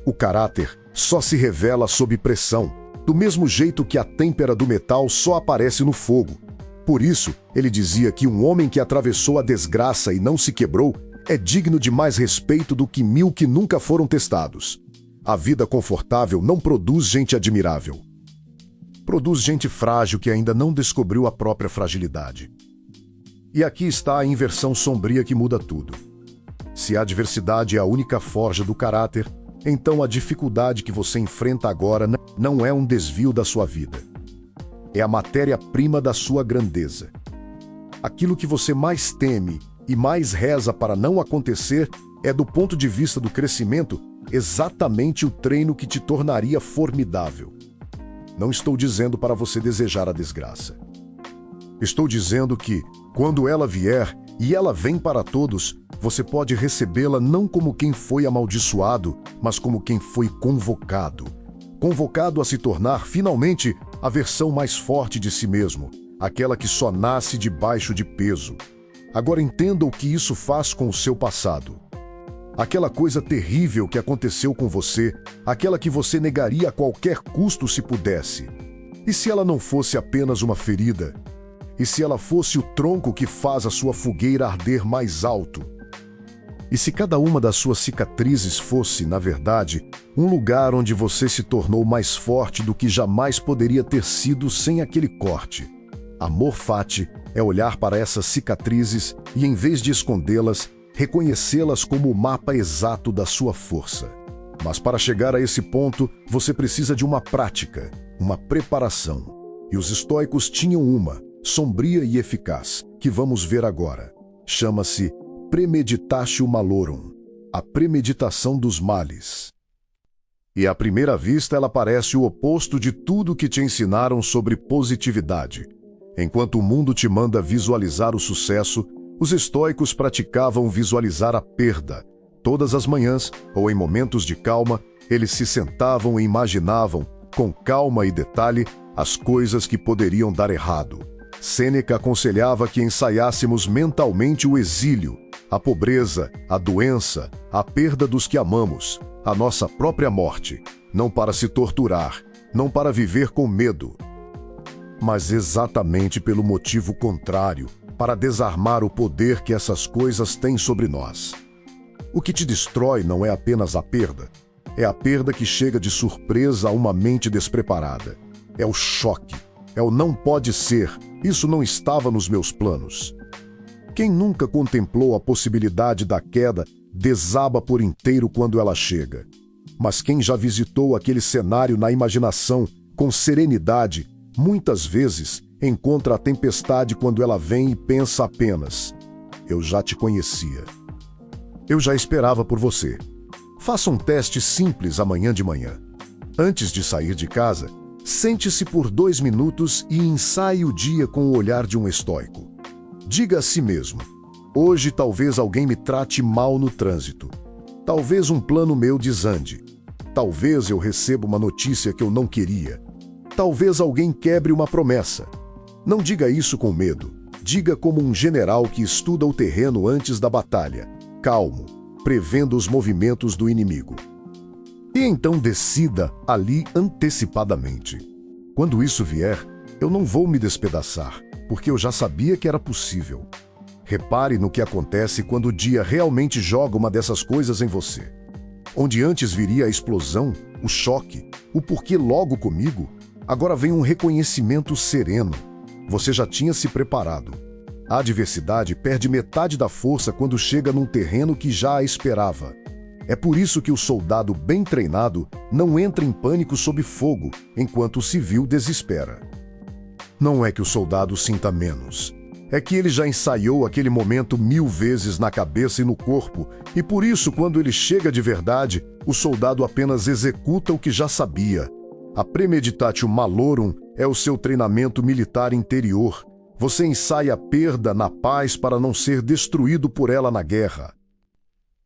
O caráter só se revela sob pressão, do mesmo jeito que a têmpera do metal só aparece no fogo. Por isso, ele dizia que um homem que atravessou a desgraça e não se quebrou é digno de mais respeito do que 1000 que nunca foram testados. A vida confortável não produz gente admirável. Produz gente frágil que ainda não descobriu a própria fragilidade. E aqui está a inversão sombria que muda tudo. Se a adversidade é a única forja do caráter, então a dificuldade que você enfrenta agora não é um desvio da sua vida. É a matéria-prima da sua grandeza. Aquilo que você mais teme e mais reza para não acontecer é, do ponto de vista do crescimento, exatamente o treino que te tornaria formidável. Não estou dizendo para você desejar a desgraça. Estou dizendo que, quando ela vier, e ela vem para todos, você pode recebê-la não como quem foi amaldiçoado, mas como quem foi convocado. Convocado a se tornar, finalmente, a versão mais forte de si mesmo, aquela que só nasce debaixo de peso. Agora entenda o que isso faz com o seu passado. Aquela coisa terrível que aconteceu com você, aquela que você negaria a qualquer custo se pudesse. E se ela não fosse apenas uma ferida? E se ela fosse o tronco que faz a sua fogueira arder mais alto? E se cada uma das suas cicatrizes fosse, na verdade, um lugar onde você se tornou mais forte do que jamais poderia ter sido sem aquele corte? Amor fati, é olhar para essas cicatrizes e, em vez de escondê-las, reconhecê-las como o mapa exato da sua força. Mas para chegar a esse ponto, você precisa de uma prática, uma preparação. E os estoicos tinham uma, sombria e eficaz, que vamos ver agora. Chama-se premeditatio malorum, a premeditação dos males. E à primeira vista ela parece o oposto de tudo que te ensinaram sobre positividade. Enquanto o mundo te manda visualizar o sucesso, os estoicos praticavam visualizar a perda. Todas as manhãs, ou em momentos de calma, eles se sentavam e imaginavam, com calma e detalhe, as coisas que poderiam dar errado. Sêneca aconselhava que ensaiássemos mentalmente o exílio, a pobreza, a doença, a perda dos que amamos, a nossa própria morte, não para se torturar, não para viver com medo, mas exatamente pelo motivo contrário, para desarmar o poder que essas coisas têm sobre nós. O que te destrói não é apenas a perda, é a perda que chega de surpresa a uma mente despreparada. É o choque, é o não pode ser, isso não estava nos meus planos. Quem nunca contemplou a possibilidade da queda desaba por inteiro quando ela chega. Mas quem já visitou aquele cenário na imaginação, com serenidade, muitas vezes encontra a tempestade quando ela vem e pensa apenas: eu já te conhecia. Eu já esperava por você. Faça um teste simples amanhã de manhã. Antes de sair de casa, sente-se por 2 minutos e ensaie o dia com o olhar de um estoico. Diga a si mesmo: hoje talvez alguém me trate mal no trânsito. Talvez um plano meu desande. Talvez eu receba uma notícia que eu não queria. Talvez alguém quebre uma promessa. Não diga isso com medo. Diga como um general que estuda o terreno antes da batalha, calmo, prevendo os movimentos do inimigo. E então decida ali antecipadamente. Quando isso vier, eu não vou me despedaçar, porque eu já sabia que era possível. Repare no que acontece quando o dia realmente joga uma dessas coisas em você. Onde antes viria a explosão, o choque, o porquê logo comigo, agora vem um reconhecimento sereno. Você já tinha se preparado. A adversidade perde metade da força quando chega num terreno que já a esperava. É por isso que o soldado bem treinado não entra em pânico sob fogo, enquanto o civil desespera. Não é que o soldado sinta menos. É que ele já ensaiou aquele momento 1000 vezes na cabeça e no corpo, e por isso, quando ele chega de verdade, o soldado apenas executa o que já sabia. A premeditatio malorum é o seu treinamento militar interior. Você ensaia a perda na paz para não ser destruído por ela na guerra.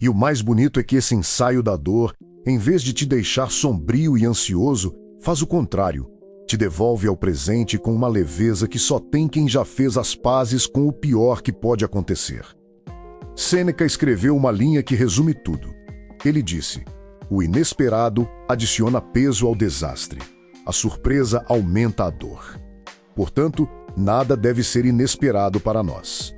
E o mais bonito é que esse ensaio da dor, em vez de te deixar sombrio e ansioso, faz o contrário. Te devolve ao presente com uma leveza que só tem quem já fez as pazes com o pior que pode acontecer. Sêneca escreveu uma linha que resume tudo. Ele disse: o inesperado adiciona peso ao desastre. A surpresa aumenta a dor. Portanto, nada deve ser inesperado para nós.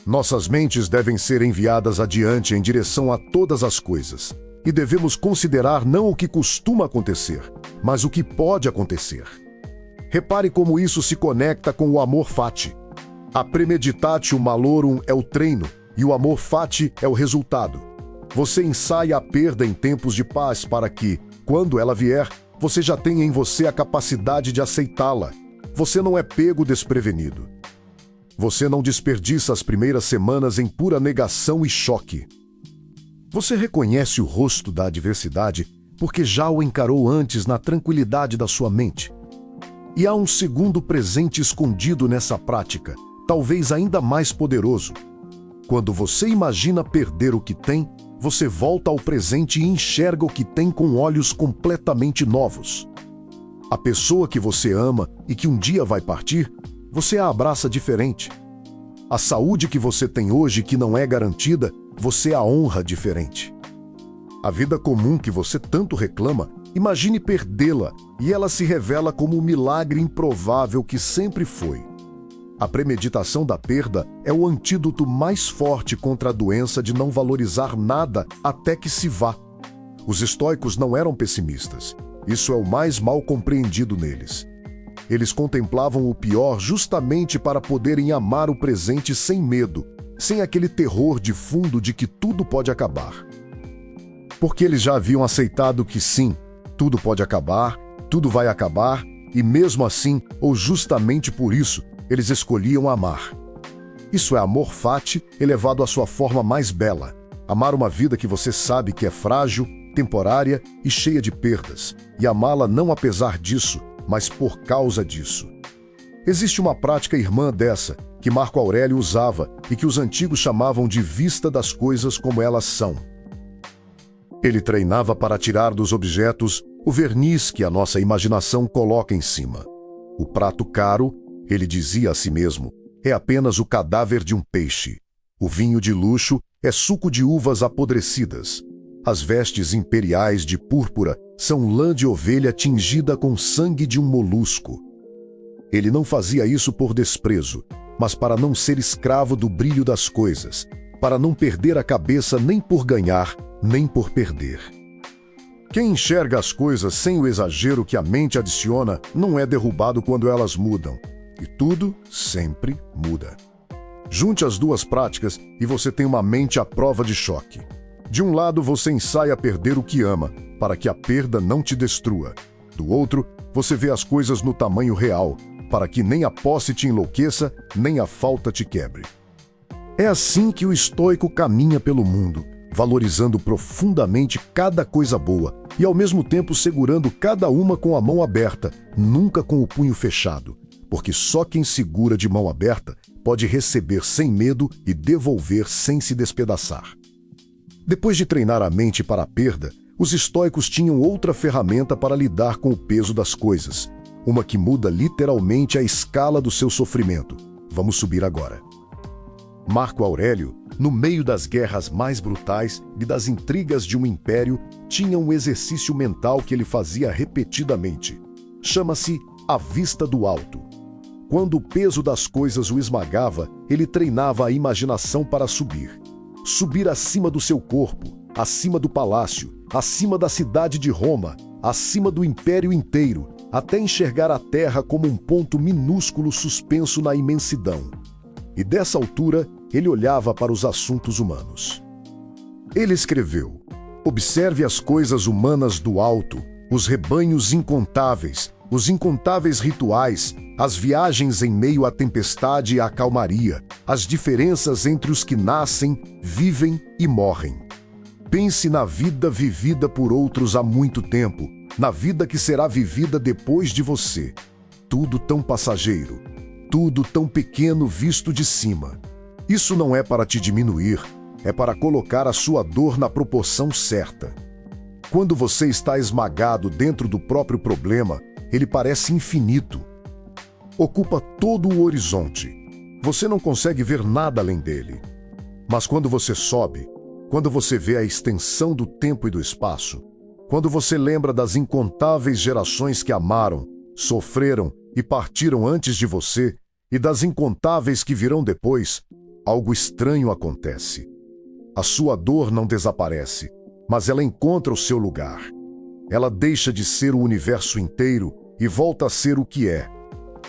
Nossas mentes devem ser enviadas adiante em direção a todas as coisas, e devemos considerar não o que costuma acontecer, mas o que pode acontecer. Repare como isso se conecta com o amor fati. A premeditatio malorum é o treino, e o amor fati é o resultado. Você ensaia a perda em tempos de paz para que, quando ela vier, você já tenha em você a capacidade de aceitá-la. Você não é pego desprevenido. Você não desperdiça as primeiras semanas em pura negação e choque. Você reconhece o rosto da adversidade porque já o encarou antes na tranquilidade da sua mente. E há um segundo presente escondido nessa prática, talvez ainda mais poderoso. Quando você imagina perder o que tem, você volta ao presente e enxerga o que tem com olhos completamente novos. A pessoa que você ama e que um dia vai partir, você a abraça diferente. A saúde que você tem hoje que não é garantida, você a honra diferente. A vida comum que você tanto reclama, imagine perdê-la e ela se revela como o milagre improvável que sempre foi. A premeditação da perda é o antídoto mais forte contra a doença de não valorizar nada até que se vá. Os estoicos não eram pessimistas. Isso é o mais mal compreendido neles. Eles contemplavam o pior justamente para poderem amar o presente sem medo, sem aquele terror de fundo de que tudo pode acabar. Porque eles já haviam aceitado que sim, tudo pode acabar, tudo vai acabar, e mesmo assim, ou justamente por isso, eles escolhiam amar. Isso é amor fati elevado à sua forma mais bela. Amar uma vida que você sabe que é frágil, temporária e cheia de perdas, e amá-la não apesar disso, mas por causa disso. Existe uma prática irmã dessa, que Marco Aurélio usava e que os antigos chamavam de vista das coisas como elas são. Ele treinava para tirar dos objetos o verniz que a nossa imaginação coloca em cima. O prato caro, ele dizia a si mesmo, é apenas o cadáver de um peixe. O vinho de luxo é suco de uvas apodrecidas. As vestes imperiais de púrpura são lã de ovelha tingida com sangue de um molusco. Ele não fazia isso por desprezo, mas para não ser escravo do brilho das coisas, para não perder a cabeça nem por ganhar, nem por perder. Quem enxerga as coisas sem o exagero que a mente adiciona não é derrubado quando elas mudam. E tudo sempre muda. Junte as duas práticas e você tem uma mente à prova de choque. De um lado, você ensaia a perder o que ama, para que a perda não te destrua. Do outro, você vê as coisas no tamanho real, para que nem a posse te enlouqueça, nem a falta te quebre. É assim que o estoico caminha pelo mundo, valorizando profundamente cada coisa boa e ao mesmo tempo segurando cada uma com a mão aberta, nunca com o punho fechado, porque só quem segura de mão aberta pode receber sem medo e devolver sem se despedaçar. Depois de treinar a mente para a perda, os estoicos tinham outra ferramenta para lidar com o peso das coisas, uma que muda literalmente a escala do seu sofrimento. Vamos subir agora. Marco Aurélio, no meio das guerras mais brutais e das intrigas de um império, tinha um exercício mental que ele fazia repetidamente. Chama-se a vista do alto. Quando o peso das coisas o esmagava, ele treinava a imaginação para subir. Subir acima do seu corpo, acima do palácio, acima da cidade de Roma, acima do império inteiro, até enxergar a terra como um ponto minúsculo suspenso na imensidão. E dessa altura, ele olhava para os assuntos humanos. Ele escreveu: observe as coisas humanas do alto, os rebanhos incontáveis, os incontáveis rituais, as viagens em meio à tempestade e à calmaria, as diferenças entre os que nascem, vivem e morrem. Pense na vida vivida por outros há muito tempo, na vida que será vivida depois de você. Tudo tão passageiro, tudo tão pequeno visto de cima. Isso não é para te diminuir, é para colocar a sua dor na proporção certa. Quando você está esmagado dentro do próprio problema, ele parece infinito. Ocupa todo o horizonte. Você não consegue ver nada além dele. Mas quando você sobe, quando você vê a extensão do tempo e do espaço, quando você lembra das incontáveis gerações que amaram, sofreram e partiram antes de você, e das incontáveis que virão depois, algo estranho acontece. A sua dor não desaparece, mas ela encontra o seu lugar. Ela deixa de ser o universo inteiro e volta a ser o que é.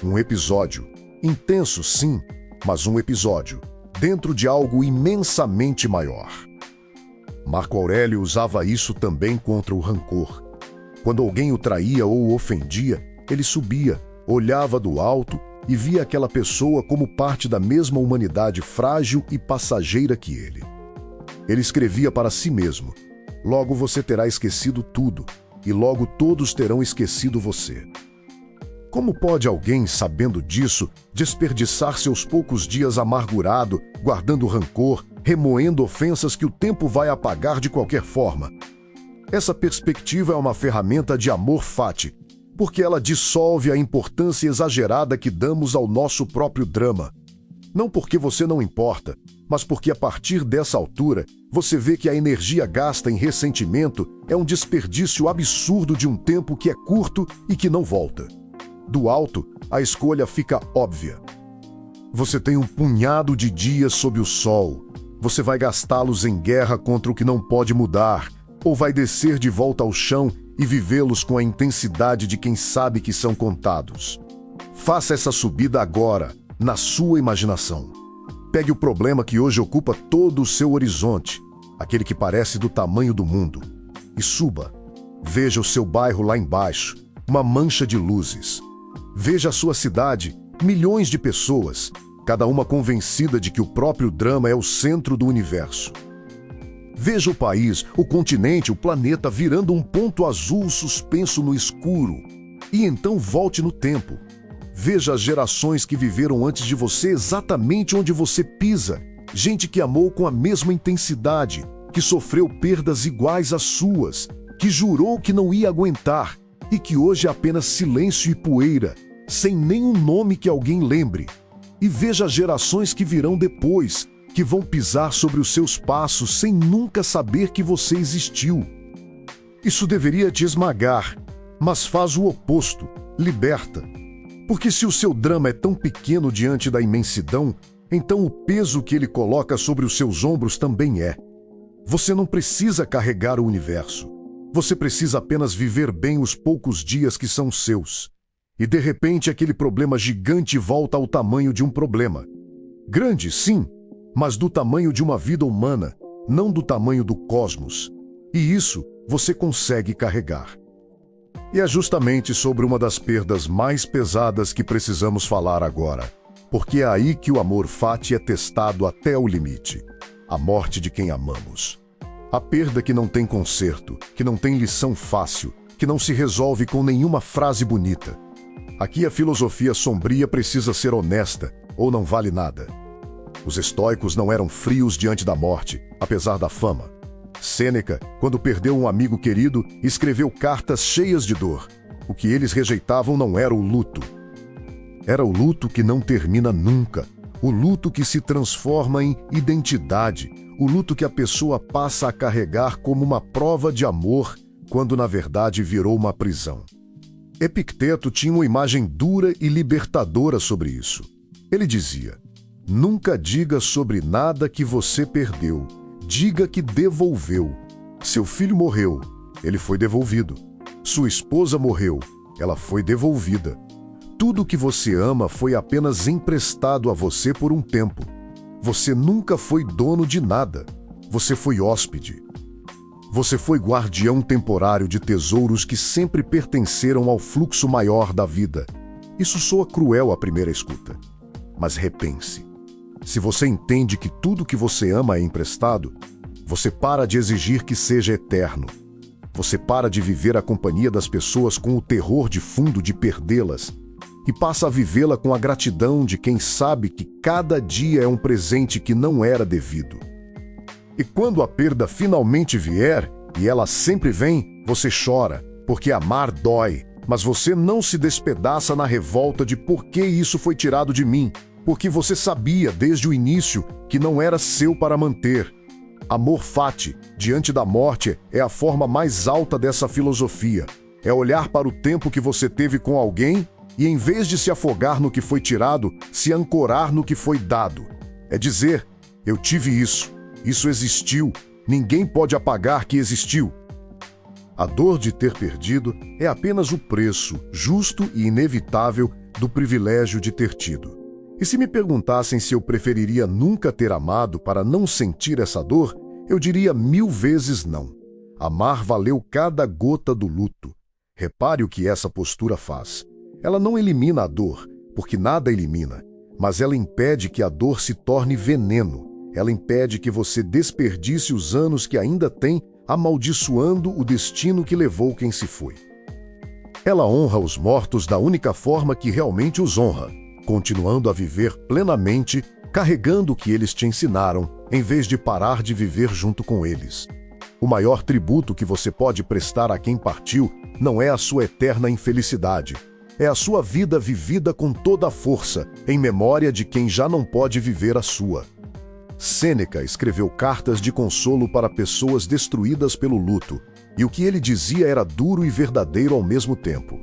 Um episódio. Intenso, sim, mas um episódio, dentro de algo imensamente maior. Marco Aurélio usava isso também contra o rancor. Quando alguém o traía ou o ofendia, ele subia, olhava do alto e via aquela pessoa como parte da mesma humanidade frágil e passageira que ele. Ele escrevia para si mesmo: logo você terá esquecido tudo, e logo todos terão esquecido você. Como pode alguém, sabendo disso, desperdiçar seus poucos dias amargurado, guardando rancor, remoendo ofensas que o tempo vai apagar de qualquer forma? Essa perspectiva é uma ferramenta de amor fati, porque ela dissolve a importância exagerada que damos ao nosso próprio drama. Não porque você não importa, mas porque a partir dessa altura, você vê que a energia gasta em ressentimento é um desperdício absurdo de um tempo que é curto e que não volta. Do alto, a escolha fica óbvia. Você tem um punhado de dias sob o sol. Você vai gastá-los em guerra contra o que não pode mudar, ou vai descer de volta ao chão e vivê-los com a intensidade de quem sabe que são contados. Faça essa subida agora, na sua imaginação. Pegue o problema que hoje ocupa todo o seu horizonte, aquele que parece do tamanho do mundo, e suba. Veja o seu bairro lá embaixo, uma mancha de luzes. Veja a sua cidade, milhões de pessoas, cada uma convencida de que o próprio drama é o centro do universo. Veja o país, o continente, o planeta virando um ponto azul suspenso no escuro. E então volte no tempo. Veja as gerações que viveram antes de você exatamente onde você pisa. Gente que amou com a mesma intensidade, que sofreu perdas iguais às suas, que jurou que não ia aguentar e que hoje é apenas silêncio e poeira, sem nenhum nome que alguém lembre. E veja as gerações que virão depois, que vão pisar sobre os seus passos sem nunca saber que você existiu. Isso deveria te esmagar, mas faz o oposto, liberta. Porque se o seu drama é tão pequeno diante da imensidão, então o peso que ele coloca sobre os seus ombros também é. Você não precisa carregar o universo. Você precisa apenas viver bem os poucos dias que são seus. E de repente aquele problema gigante volta ao tamanho de um problema. Grande, sim, mas do tamanho de uma vida humana, não do tamanho do cosmos. E isso você consegue carregar. E é justamente sobre uma das perdas mais pesadas que precisamos falar agora, porque é aí que o amor fati é testado até o limite. A morte de quem amamos. A perda que não tem conserto, que não tem lição fácil, que não se resolve com nenhuma frase bonita. Aqui a filosofia sombria precisa ser honesta, ou não vale nada. Os estoicos não eram frios diante da morte, apesar da fama. Sêneca, quando perdeu um amigo querido, escreveu cartas cheias de dor. O que eles rejeitavam não era o luto. Era o luto que não termina nunca. O luto que se transforma em identidade. O luto que a pessoa passa a carregar como uma prova de amor, quando na verdade virou uma prisão. Epicteto tinha uma imagem dura e libertadora sobre isso. Ele dizia: nunca diga sobre nada que você perdeu. Diga que devolveu. Seu filho morreu, ele foi devolvido. Sua esposa morreu, ela foi devolvida. Tudo que você ama foi apenas emprestado a você por um tempo. Você nunca foi dono de nada. Você foi hóspede. Você foi guardião temporário de tesouros que sempre pertenceram ao fluxo maior da vida. Isso soa cruel à primeira escuta. Mas repense. Se você entende que tudo que você ama é emprestado, você para de exigir que seja eterno. Você para de viver a companhia das pessoas com o terror de fundo de perdê-las e passa a vivê-la com a gratidão de quem sabe que cada dia é um presente que não era devido. E quando a perda finalmente vier, e ela sempre vem, você chora, porque amar dói, mas você não se despedaça na revolta de por que isso foi tirado de mim, porque você sabia desde o início que não era seu para manter. Amor fati, diante da morte, é a forma mais alta dessa filosofia. É olhar para o tempo que você teve com alguém e, em vez de se afogar no que foi tirado, se ancorar no que foi dado. É dizer: eu tive isso, isso existiu, ninguém pode apagar que existiu. A dor de ter perdido é apenas o preço justo e inevitável do privilégio de ter tido. E se me perguntassem se eu preferiria nunca ter amado para não sentir essa dor, eu diria 1000 vezes não. Amar valeu cada gota do luto. Repare o que essa postura faz. Ela não elimina a dor, porque nada elimina, mas ela impede que a dor se torne veneno. Ela impede que você desperdice os anos que ainda tem, amaldiçoando o destino que levou quem se foi. Ela honra os mortos da única forma que realmente os honra, continuando a viver plenamente, carregando o que eles te ensinaram, em vez de parar de viver junto com eles. O maior tributo que você pode prestar a quem partiu não é a sua eterna infelicidade, é a sua vida vivida com toda a força, em memória de quem já não pode viver a sua. Sêneca escreveu cartas de consolo para pessoas destruídas pelo luto, e o que ele dizia era duro e verdadeiro ao mesmo tempo.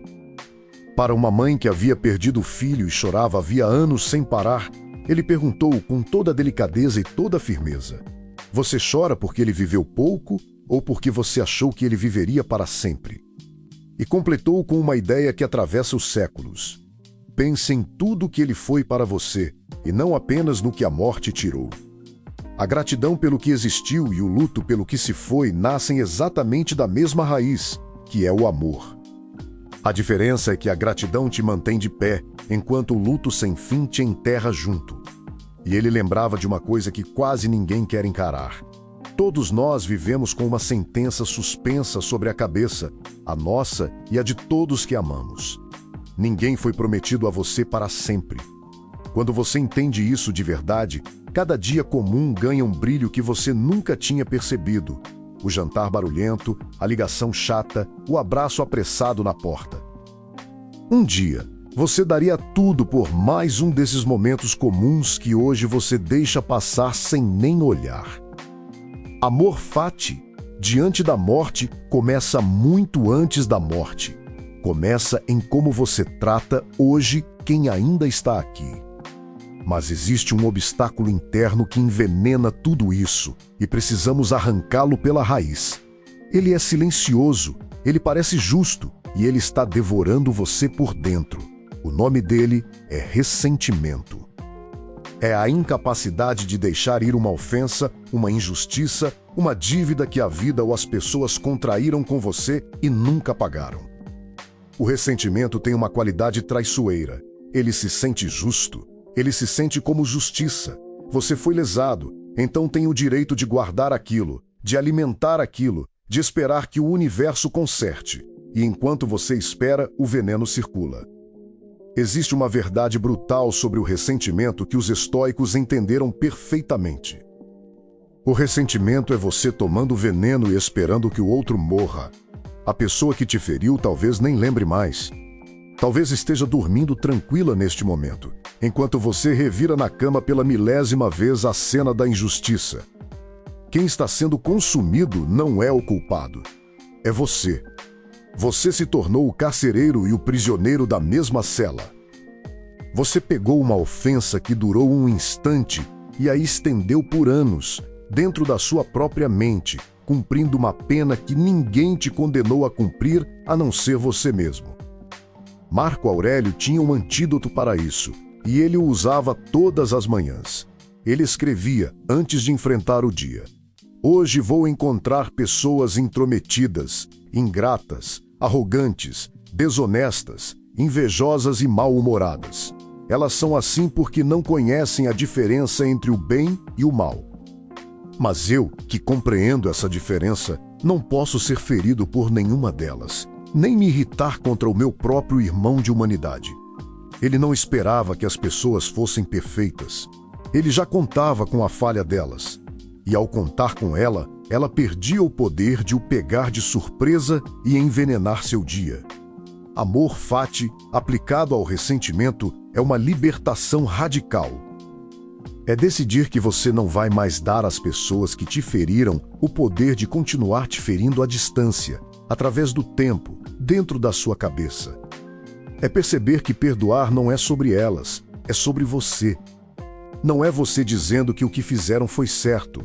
Para uma mãe que havia perdido o filho e chorava havia anos sem parar, ele perguntou com toda a delicadeza e toda a firmeza: você chora porque ele viveu pouco ou porque você achou que ele viveria para sempre? E completou com uma ideia que atravessa os séculos: pense em tudo que ele foi para você, e não apenas no que a morte tirou. A gratidão pelo que existiu e o luto pelo que se foi nascem exatamente da mesma raiz, que é o amor. A diferença é que a gratidão te mantém de pé, enquanto o luto sem fim te enterra junto. E ele lembrava de uma coisa que quase ninguém quer encarar. Todos nós vivemos com uma sentença suspensa sobre a cabeça, a nossa e a de todos que amamos. Ninguém foi prometido a você para sempre. Quando você entende isso de verdade, cada dia comum ganha um brilho que você nunca tinha percebido. O jantar barulhento, a ligação chata, o abraço apressado na porta. Um dia, você daria tudo por mais um desses momentos comuns que hoje você deixa passar sem nem olhar. Amor fati, diante da morte, começa muito antes da morte. Começa em como você trata hoje quem ainda está aqui. Mas existe um obstáculo interno que envenena tudo isso e precisamos arrancá-lo pela raiz. Ele é silencioso, ele parece justo e ele está devorando você por dentro. O nome dele é ressentimento. É a incapacidade de deixar ir uma ofensa, uma injustiça, uma dívida que a vida ou as pessoas contraíram com você e nunca pagaram. O ressentimento tem uma qualidade traiçoeira. Ele se sente justo. Ele se sente como justiça. Você foi lesado, então tem o direito de guardar aquilo, de alimentar aquilo, de esperar que o universo conserte. E enquanto você espera, o veneno circula. Existe uma verdade brutal sobre o ressentimento que os estoicos entenderam perfeitamente. O ressentimento é você tomando veneno e esperando que o outro morra. A pessoa que te feriu talvez nem lembre mais. Talvez esteja dormindo tranquila neste momento, enquanto você revira na cama pela milésima vez a cena da injustiça. Quem está sendo consumido não é o culpado. É você. Você se tornou o carcereiro e o prisioneiro da mesma cela. Você pegou uma ofensa que durou um instante e a estendeu por anos, dentro da sua própria mente, cumprindo uma pena que ninguém te condenou a cumprir a não ser você mesmo. Marco Aurélio tinha um antídoto para isso, e ele o usava todas as manhãs. Ele escrevia antes de enfrentar o dia: "Hoje vou encontrar pessoas intrometidas, ingratas, arrogantes, desonestas, invejosas e mal-humoradas. Elas são assim porque não conhecem a diferença entre o bem e o mal. Mas eu, que compreendo essa diferença, não posso ser ferido por nenhuma delas, nem me irritar contra o meu próprio irmão de humanidade." Ele não esperava que as pessoas fossem perfeitas. Ele já contava com a falha delas. E ao contar com ela, ela perdia o poder de o pegar de surpresa e envenenar seu dia. Amor fati, aplicado ao ressentimento, é uma libertação radical. É decidir que você não vai mais dar às pessoas que te feriram o poder de continuar te ferindo à distância, através do tempo, dentro da sua cabeça. É perceber que perdoar não é sobre elas, é sobre você. Não é você dizendo que o que fizeram foi certo.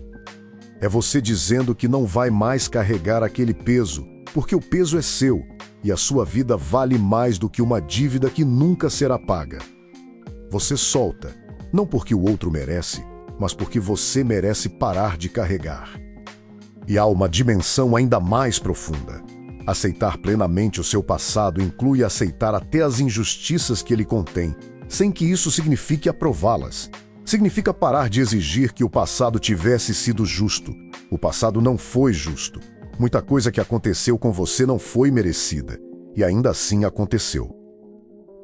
É você dizendo que não vai mais carregar aquele peso, porque o peso é seu, e a sua vida vale mais do que uma dívida que nunca será paga. Você solta, não porque o outro merece, mas porque você merece parar de carregar. E há uma dimensão ainda mais profunda. Aceitar plenamente o seu passado inclui aceitar até as injustiças que ele contém, sem que isso signifique aprová-las. Significa parar de exigir que o passado tivesse sido justo. O passado não foi justo. Muita coisa que aconteceu com você não foi merecida, e ainda assim aconteceu.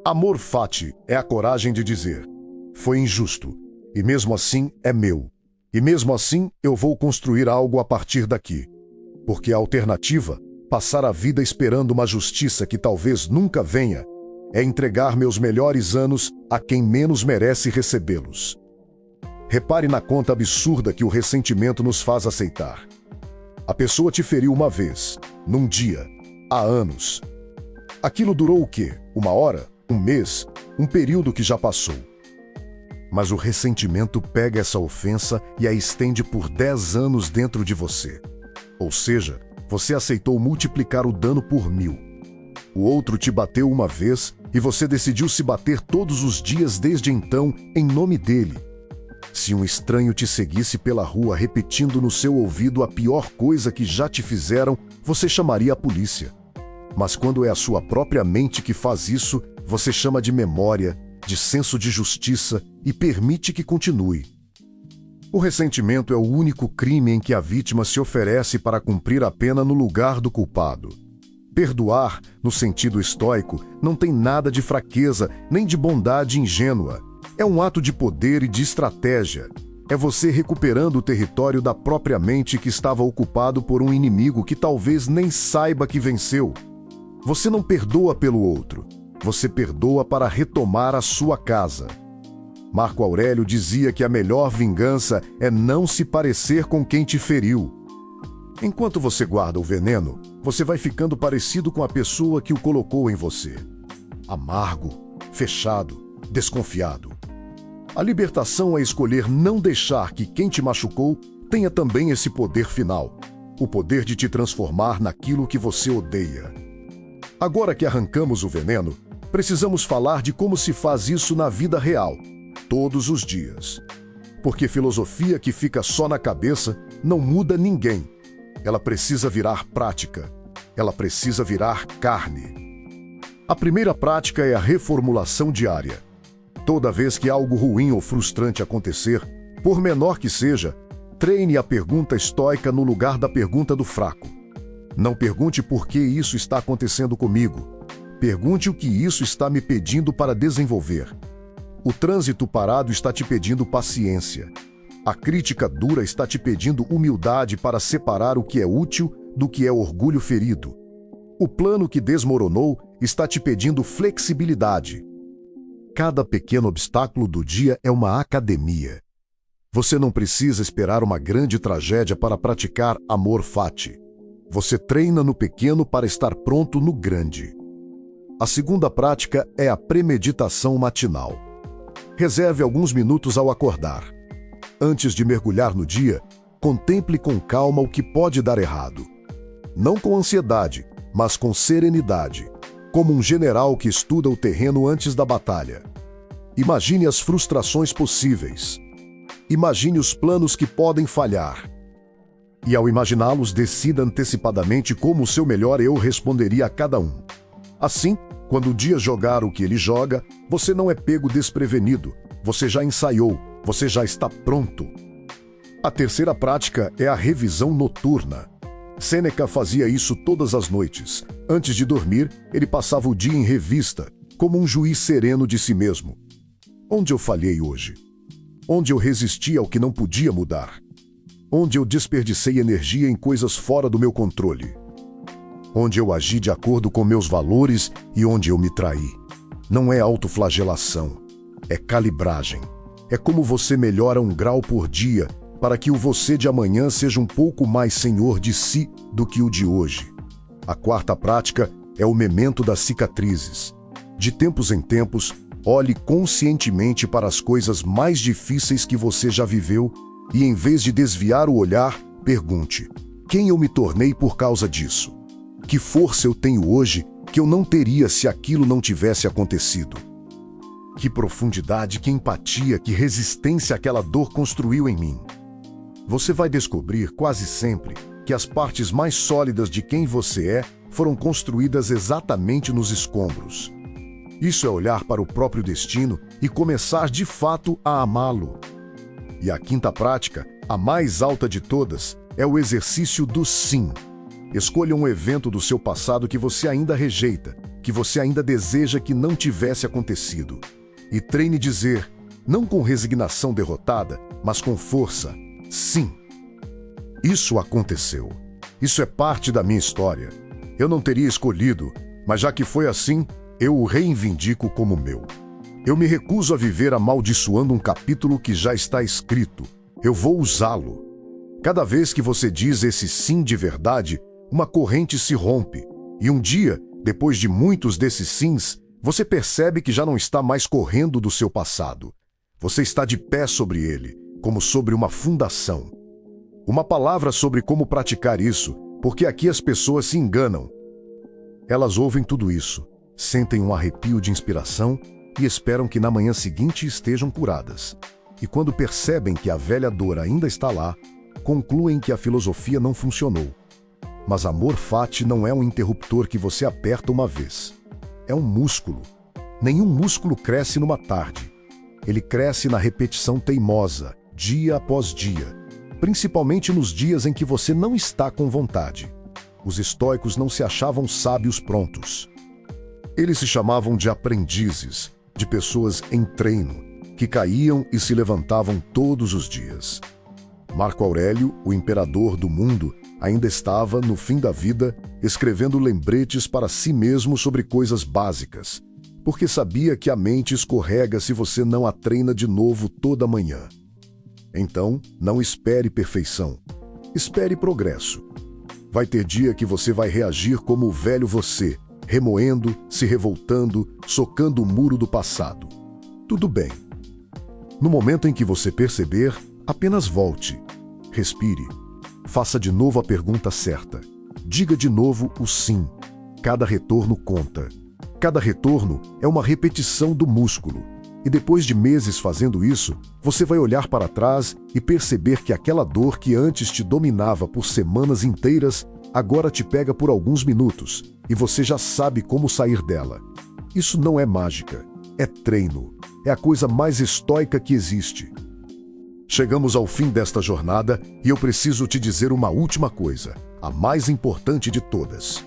Amor fati é a coragem de dizer: foi injusto, e mesmo assim é meu. E mesmo assim eu vou construir algo a partir daqui. Porque a alternativa, passar a vida esperando uma justiça que talvez nunca venha, é entregar meus melhores anos a quem menos merece recebê-los. Repare na conta absurda que o ressentimento nos faz aceitar. A pessoa te feriu uma vez, num dia, há anos. Aquilo durou o quê? Uma hora? Um mês? Um período que já passou. Mas o ressentimento pega essa ofensa e a estende por 10 anos dentro de você. Ou seja, você aceitou multiplicar o dano por 1000. O outro te bateu uma vez, e você decidiu se bater todos os dias desde então em nome dele. Se um estranho te seguisse pela rua repetindo no seu ouvido a pior coisa que já te fizeram, você chamaria a polícia. Mas quando é a sua própria mente que faz isso, você chama de memória, de senso de justiça e permite que continue. O ressentimento é o único crime em que a vítima se oferece para cumprir a pena no lugar do culpado. Perdoar, no sentido estoico, não tem nada de fraqueza nem de bondade ingênua. É um ato de poder e de estratégia. É você recuperando o território da própria mente que estava ocupado por um inimigo que talvez nem saiba que venceu. Você não perdoa pelo outro. Você perdoa para retomar a sua casa. Marco Aurélio dizia que a melhor vingança é não se parecer com quem te feriu. Enquanto você guarda o veneno, você vai ficando parecido com a pessoa que o colocou em você. Amargo, fechado, desconfiado. A libertação é escolher não deixar que quem te machucou tenha também esse poder final, o poder de te transformar naquilo que você odeia. Agora que arrancamos o veneno, precisamos falar de como se faz isso na vida real, todos os dias. Porque filosofia que fica só na cabeça não muda ninguém. Ela precisa virar prática. Ela precisa virar carne. A primeira prática é a reformulação diária. Toda vez que algo ruim ou frustrante acontecer, por menor que seja, treine a pergunta estoica no lugar da pergunta do fraco. Não pergunte por que isso está acontecendo comigo. Pergunte o que isso está me pedindo para desenvolver. O trânsito parado está te pedindo paciência. A crítica dura está te pedindo humildade para separar o que é útil do que é orgulho ferido. O plano que desmoronou está te pedindo flexibilidade. Cada pequeno obstáculo do dia é uma academia. Você não precisa esperar uma grande tragédia para praticar amor fati. Você treina no pequeno para estar pronto no grande. A segunda prática é a premeditação matinal. Reserve alguns minutos ao acordar. Antes de mergulhar no dia, contemple com calma o que pode dar errado. Não com ansiedade, mas com serenidade, como um general que estuda o terreno antes da batalha. Imagine as frustrações possíveis. Imagine os planos que podem falhar. E ao imaginá-los, decida antecipadamente como o seu melhor eu responderia a cada um. Assim, quando o dia jogar o que ele joga, você não é pego desprevenido. Você já ensaiou, você já está pronto. A terceira prática é a revisão noturna. Sêneca fazia isso todas as noites. Antes de dormir, ele passava o dia em revista, como um juiz sereno de si mesmo. Onde eu falhei hoje? Onde eu resisti ao que não podia mudar? Onde eu desperdicei energia em coisas fora do meu controle? Onde eu agi de acordo com meus valores e onde eu me traí? Não é autoflagelação, é calibragem. É como você melhora 1 grau por dia para que o você de amanhã seja um pouco mais senhor de si do que o de hoje. A quarta prática é o memento das cicatrizes. De tempos em tempos, olhe conscientemente para as coisas mais difíceis que você já viveu e, em vez de desviar o olhar, pergunte: quem eu me tornei por causa disso? Que força eu tenho hoje que eu não teria se aquilo não tivesse acontecido? Que profundidade, que empatia, que resistência aquela dor construiu em mim. Você vai descobrir quase sempre que as partes mais sólidas de quem você é foram construídas exatamente nos escombros. Isso é olhar para o próprio destino e começar de fato a amá-lo. E a quinta prática, a mais alta de todas, é o exercício do sim. Escolha um evento do seu passado que você ainda rejeita, que você ainda deseja que não tivesse acontecido. E treine dizer, não com resignação derrotada, mas com força, sim. Isso aconteceu. Isso é parte da minha história. Eu não teria escolhido, mas já que foi assim, eu o reivindico como meu. Eu me recuso a viver amaldiçoando um capítulo que já está escrito. Eu vou usá-lo. Cada vez que você diz esse sim de verdade, uma corrente se rompe. E um dia, depois de muitos desses sims, você percebe que já não está mais correndo do seu passado. Você está de pé sobre ele, como sobre uma fundação. Uma palavra sobre como praticar isso, porque aqui as pessoas se enganam. Elas ouvem tudo isso, sentem um arrepio de inspiração e esperam que na manhã seguinte estejam curadas. E quando percebem que a velha dor ainda está lá, concluem que a filosofia não funcionou. Mas amor fati não é um interruptor que você aperta uma vez. É um músculo. Nenhum músculo cresce numa tarde. Ele cresce na repetição teimosa, dia após dia, principalmente nos dias em que você não está com vontade. Os estoicos não se achavam sábios prontos. Eles se chamavam de aprendizes, de pessoas em treino, que caíam e se levantavam todos os dias. Marco Aurélio, o imperador do mundo, ainda estava, no fim da vida, escrevendo lembretes para si mesmo sobre coisas básicas, porque sabia que a mente escorrega se você não a treina de novo toda manhã. Então, não espere perfeição. Espere progresso. Vai ter dia que você vai reagir como o velho você, remoendo, se revoltando, socando o muro do passado. Tudo bem. No momento em que você perceber, apenas volte. Respire. Faça de novo a pergunta certa. Diga de novo o sim. Cada retorno conta. Cada retorno é uma repetição do músculo. E depois de meses fazendo isso, você vai olhar para trás e perceber que aquela dor que antes te dominava por semanas inteiras, agora te pega por alguns minutos, e você já sabe como sair dela. Isso não é mágica, é treino. É a coisa mais estoica que existe. Chegamos ao fim desta jornada e eu preciso te dizer uma última coisa, a mais importante de todas.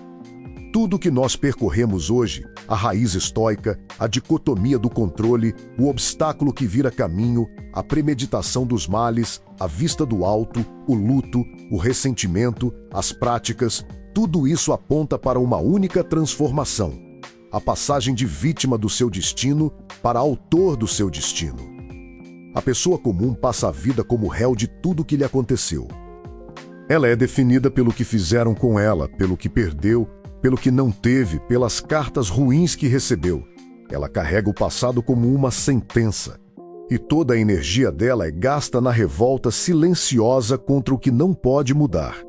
Tudo que nós percorremos hoje, a raiz estoica, a dicotomia do controle, o obstáculo que vira caminho, a premeditação dos males, a vista do alto, o luto, o ressentimento, as práticas, tudo isso aponta para uma única transformação, a passagem de vítima do seu destino para autor do seu destino. A pessoa comum passa a vida como réu de tudo que lhe aconteceu. Ela é definida pelo que fizeram com ela, pelo que perdeu, pelo que não teve, pelas cartas ruins que recebeu. Ela carrega o passado como uma sentença. E toda a energia dela é gasta na revolta silenciosa contra o que não pode mudar.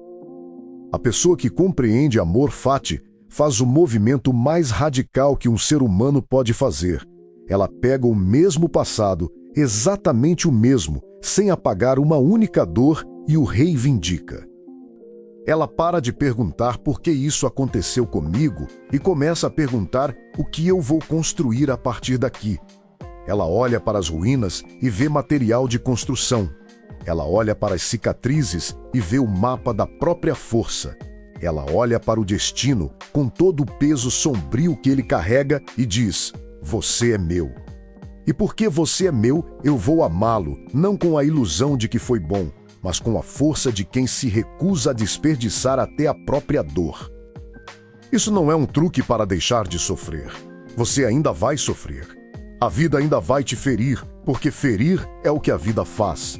A pessoa que compreende amor fati faz o movimento mais radical que um ser humano pode fazer. Ela pega o mesmo passado, exatamente o mesmo, sem apagar uma única dor e o reivindica. Ela para de perguntar por que isso aconteceu comigo e começa a perguntar o que eu vou construir a partir daqui. Ela olha para as ruínas e vê material de construção. Ela olha para as cicatrizes e vê o mapa da própria força. Ela olha para o destino com todo o peso sombrio que ele carrega e diz: você é meu. E porque você é meu, eu vou amá-lo, não com a ilusão de que foi bom, mas com a força de quem se recusa a desperdiçar até a própria dor. Isso não é um truque para deixar de sofrer. Você ainda vai sofrer. A vida ainda vai te ferir, porque ferir é o que a vida faz.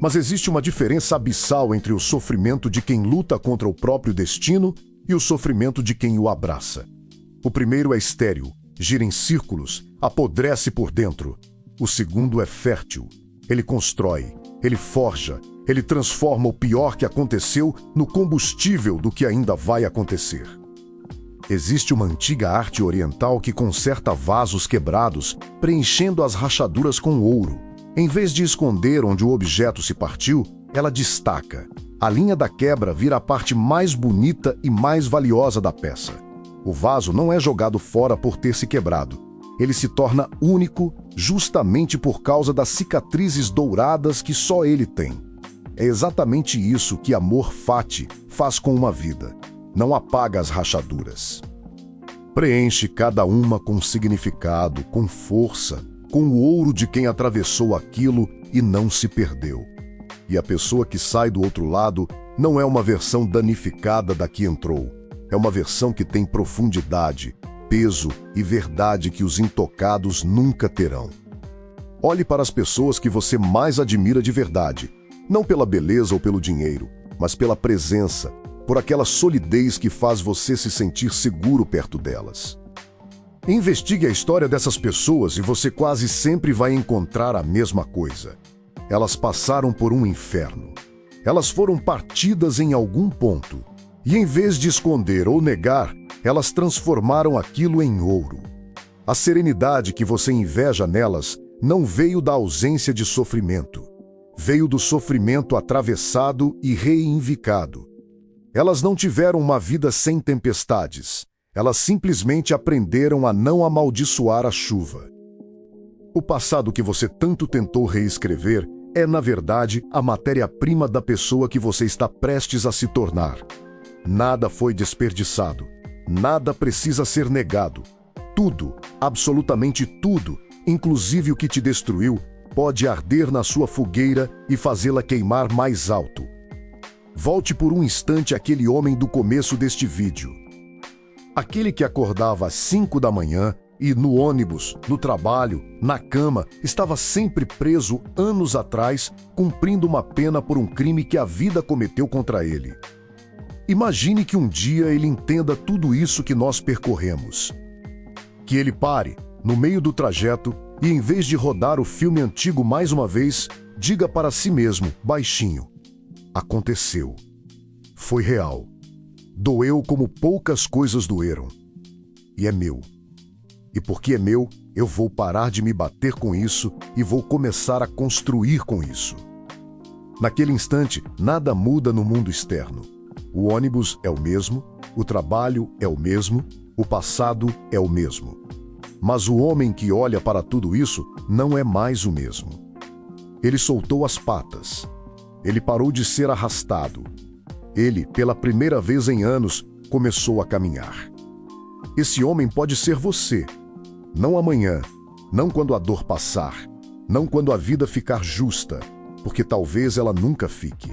Mas existe uma diferença abissal entre o sofrimento de quem luta contra o próprio destino e o sofrimento de quem o abraça. O primeiro é estéril, gira em círculos, apodrece por dentro. O segundo é fértil. Ele constrói, ele forja, ele transforma o pior que aconteceu no combustível do que ainda vai acontecer. Existe uma antiga arte oriental que conserta vasos quebrados, preenchendo as rachaduras com ouro. Em vez de esconder onde o objeto se partiu, ela destaca. A linha da quebra vira a parte mais bonita e mais valiosa da peça. O vaso não é jogado fora por ter se quebrado. Ele se torna único justamente por causa das cicatrizes douradas que só ele tem. É exatamente isso que amor fati faz com uma vida. Não apaga as rachaduras. Preenche cada uma com significado, com força, com o ouro de quem atravessou aquilo e não se perdeu. E a pessoa que sai do outro lado não é uma versão danificada da que entrou. É uma versão que tem profundidade, peso e verdade que os intocados nunca terão. Olhe para as pessoas que você mais admira de verdade, não pela beleza ou pelo dinheiro, mas pela presença, por aquela solidez que faz você se sentir seguro perto delas. Investigue a história dessas pessoas e você quase sempre vai encontrar a mesma coisa. Elas passaram por um inferno. Elas foram partidas em algum ponto. E em vez de esconder ou negar, Elas transformaram aquilo em ouro. A serenidade que você inveja nelas não veio da ausência de sofrimento. Veio do sofrimento atravessado e reivindicado. Elas não tiveram uma vida sem tempestades. Elas simplesmente aprenderam a não amaldiçoar a chuva. O passado que você tanto tentou reescrever é, na verdade, a matéria-prima da pessoa que você está prestes a se tornar. Nada foi desperdiçado. Nada precisa ser negado. Tudo, absolutamente tudo, inclusive o que te destruiu, pode arder na sua fogueira e fazê-la queimar mais alto. Volte por um instante àquele homem do começo deste vídeo. Aquele que acordava às 5 da manhã e no ônibus, no trabalho, na cama, estava sempre preso anos atrás, cumprindo uma pena por um crime que a vida cometeu contra ele. Imagine que um dia ele entenda tudo isso que nós percorremos. Que ele pare, no meio do trajeto, e em vez de rodar o filme antigo mais uma vez, diga para si mesmo, baixinho: aconteceu. Foi real. Doeu como poucas coisas doeram. E é meu. E porque é meu, eu vou parar de me bater com isso e vou começar a construir com isso. Naquele instante, nada muda no mundo externo. O ônibus é o mesmo, o trabalho é o mesmo, o passado é o mesmo. Mas o homem que olha para tudo isso não é mais o mesmo. Ele soltou as patas. Ele parou de ser arrastado. Ele, pela primeira vez em anos, começou a caminhar. Esse homem pode ser você. Não amanhã, não quando a dor passar, não quando a vida ficar justa, porque talvez ela nunca fique.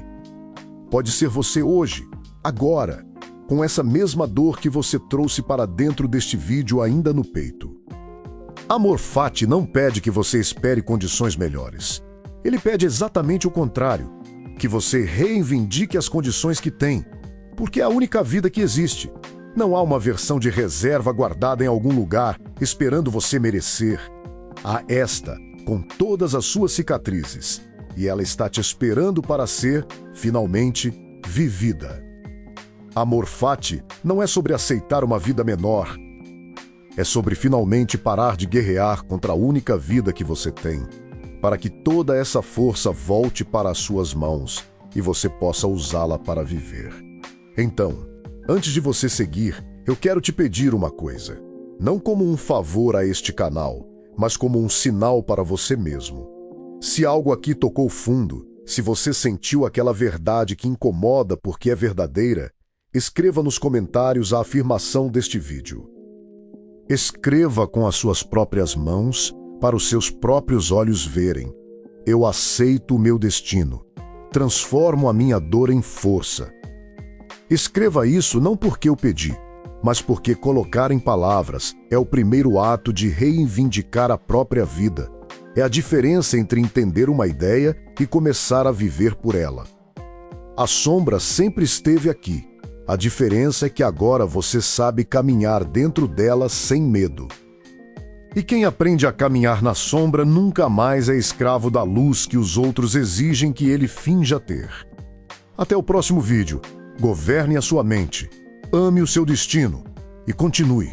Pode ser você hoje, agora, com essa mesma dor que você trouxe para dentro deste vídeo ainda no peito. Amor Fati não pede que você espere condições melhores. Ele pede exatamente o contrário, que você reivindique as condições que tem, porque é a única vida que existe. Não há uma versão de reserva guardada em algum lugar, esperando você merecer. Há esta, com todas as suas cicatrizes, e ela está te esperando para ser, finalmente, vivida. Amor Fati não é sobre aceitar uma vida menor. É sobre finalmente parar de guerrear contra a única vida que você tem, para que toda essa força volte para as suas mãos e você possa usá-la para viver. Então, antes de você seguir, eu quero te pedir uma coisa. Não como um favor a este canal, mas como um sinal para você mesmo. Se algo aqui tocou fundo, se você sentiu aquela verdade que incomoda porque é verdadeira, escreva nos comentários a afirmação deste vídeo. Escreva com as suas próprias mãos, para os seus próprios olhos verem. Eu aceito o meu destino. Transformo a minha dor em força. Escreva isso não porque eu pedi, mas porque colocar em palavras é o primeiro ato de reivindicar a própria vida. É a diferença entre entender uma ideia e começar a viver por ela. A sombra sempre esteve aqui. A diferença é que agora você sabe caminhar dentro dela sem medo. E quem aprende a caminhar na sombra nunca mais é escravo da luz que os outros exigem que ele finja ter. Até o próximo vídeo. Governe a sua mente, ame o seu destino e continue.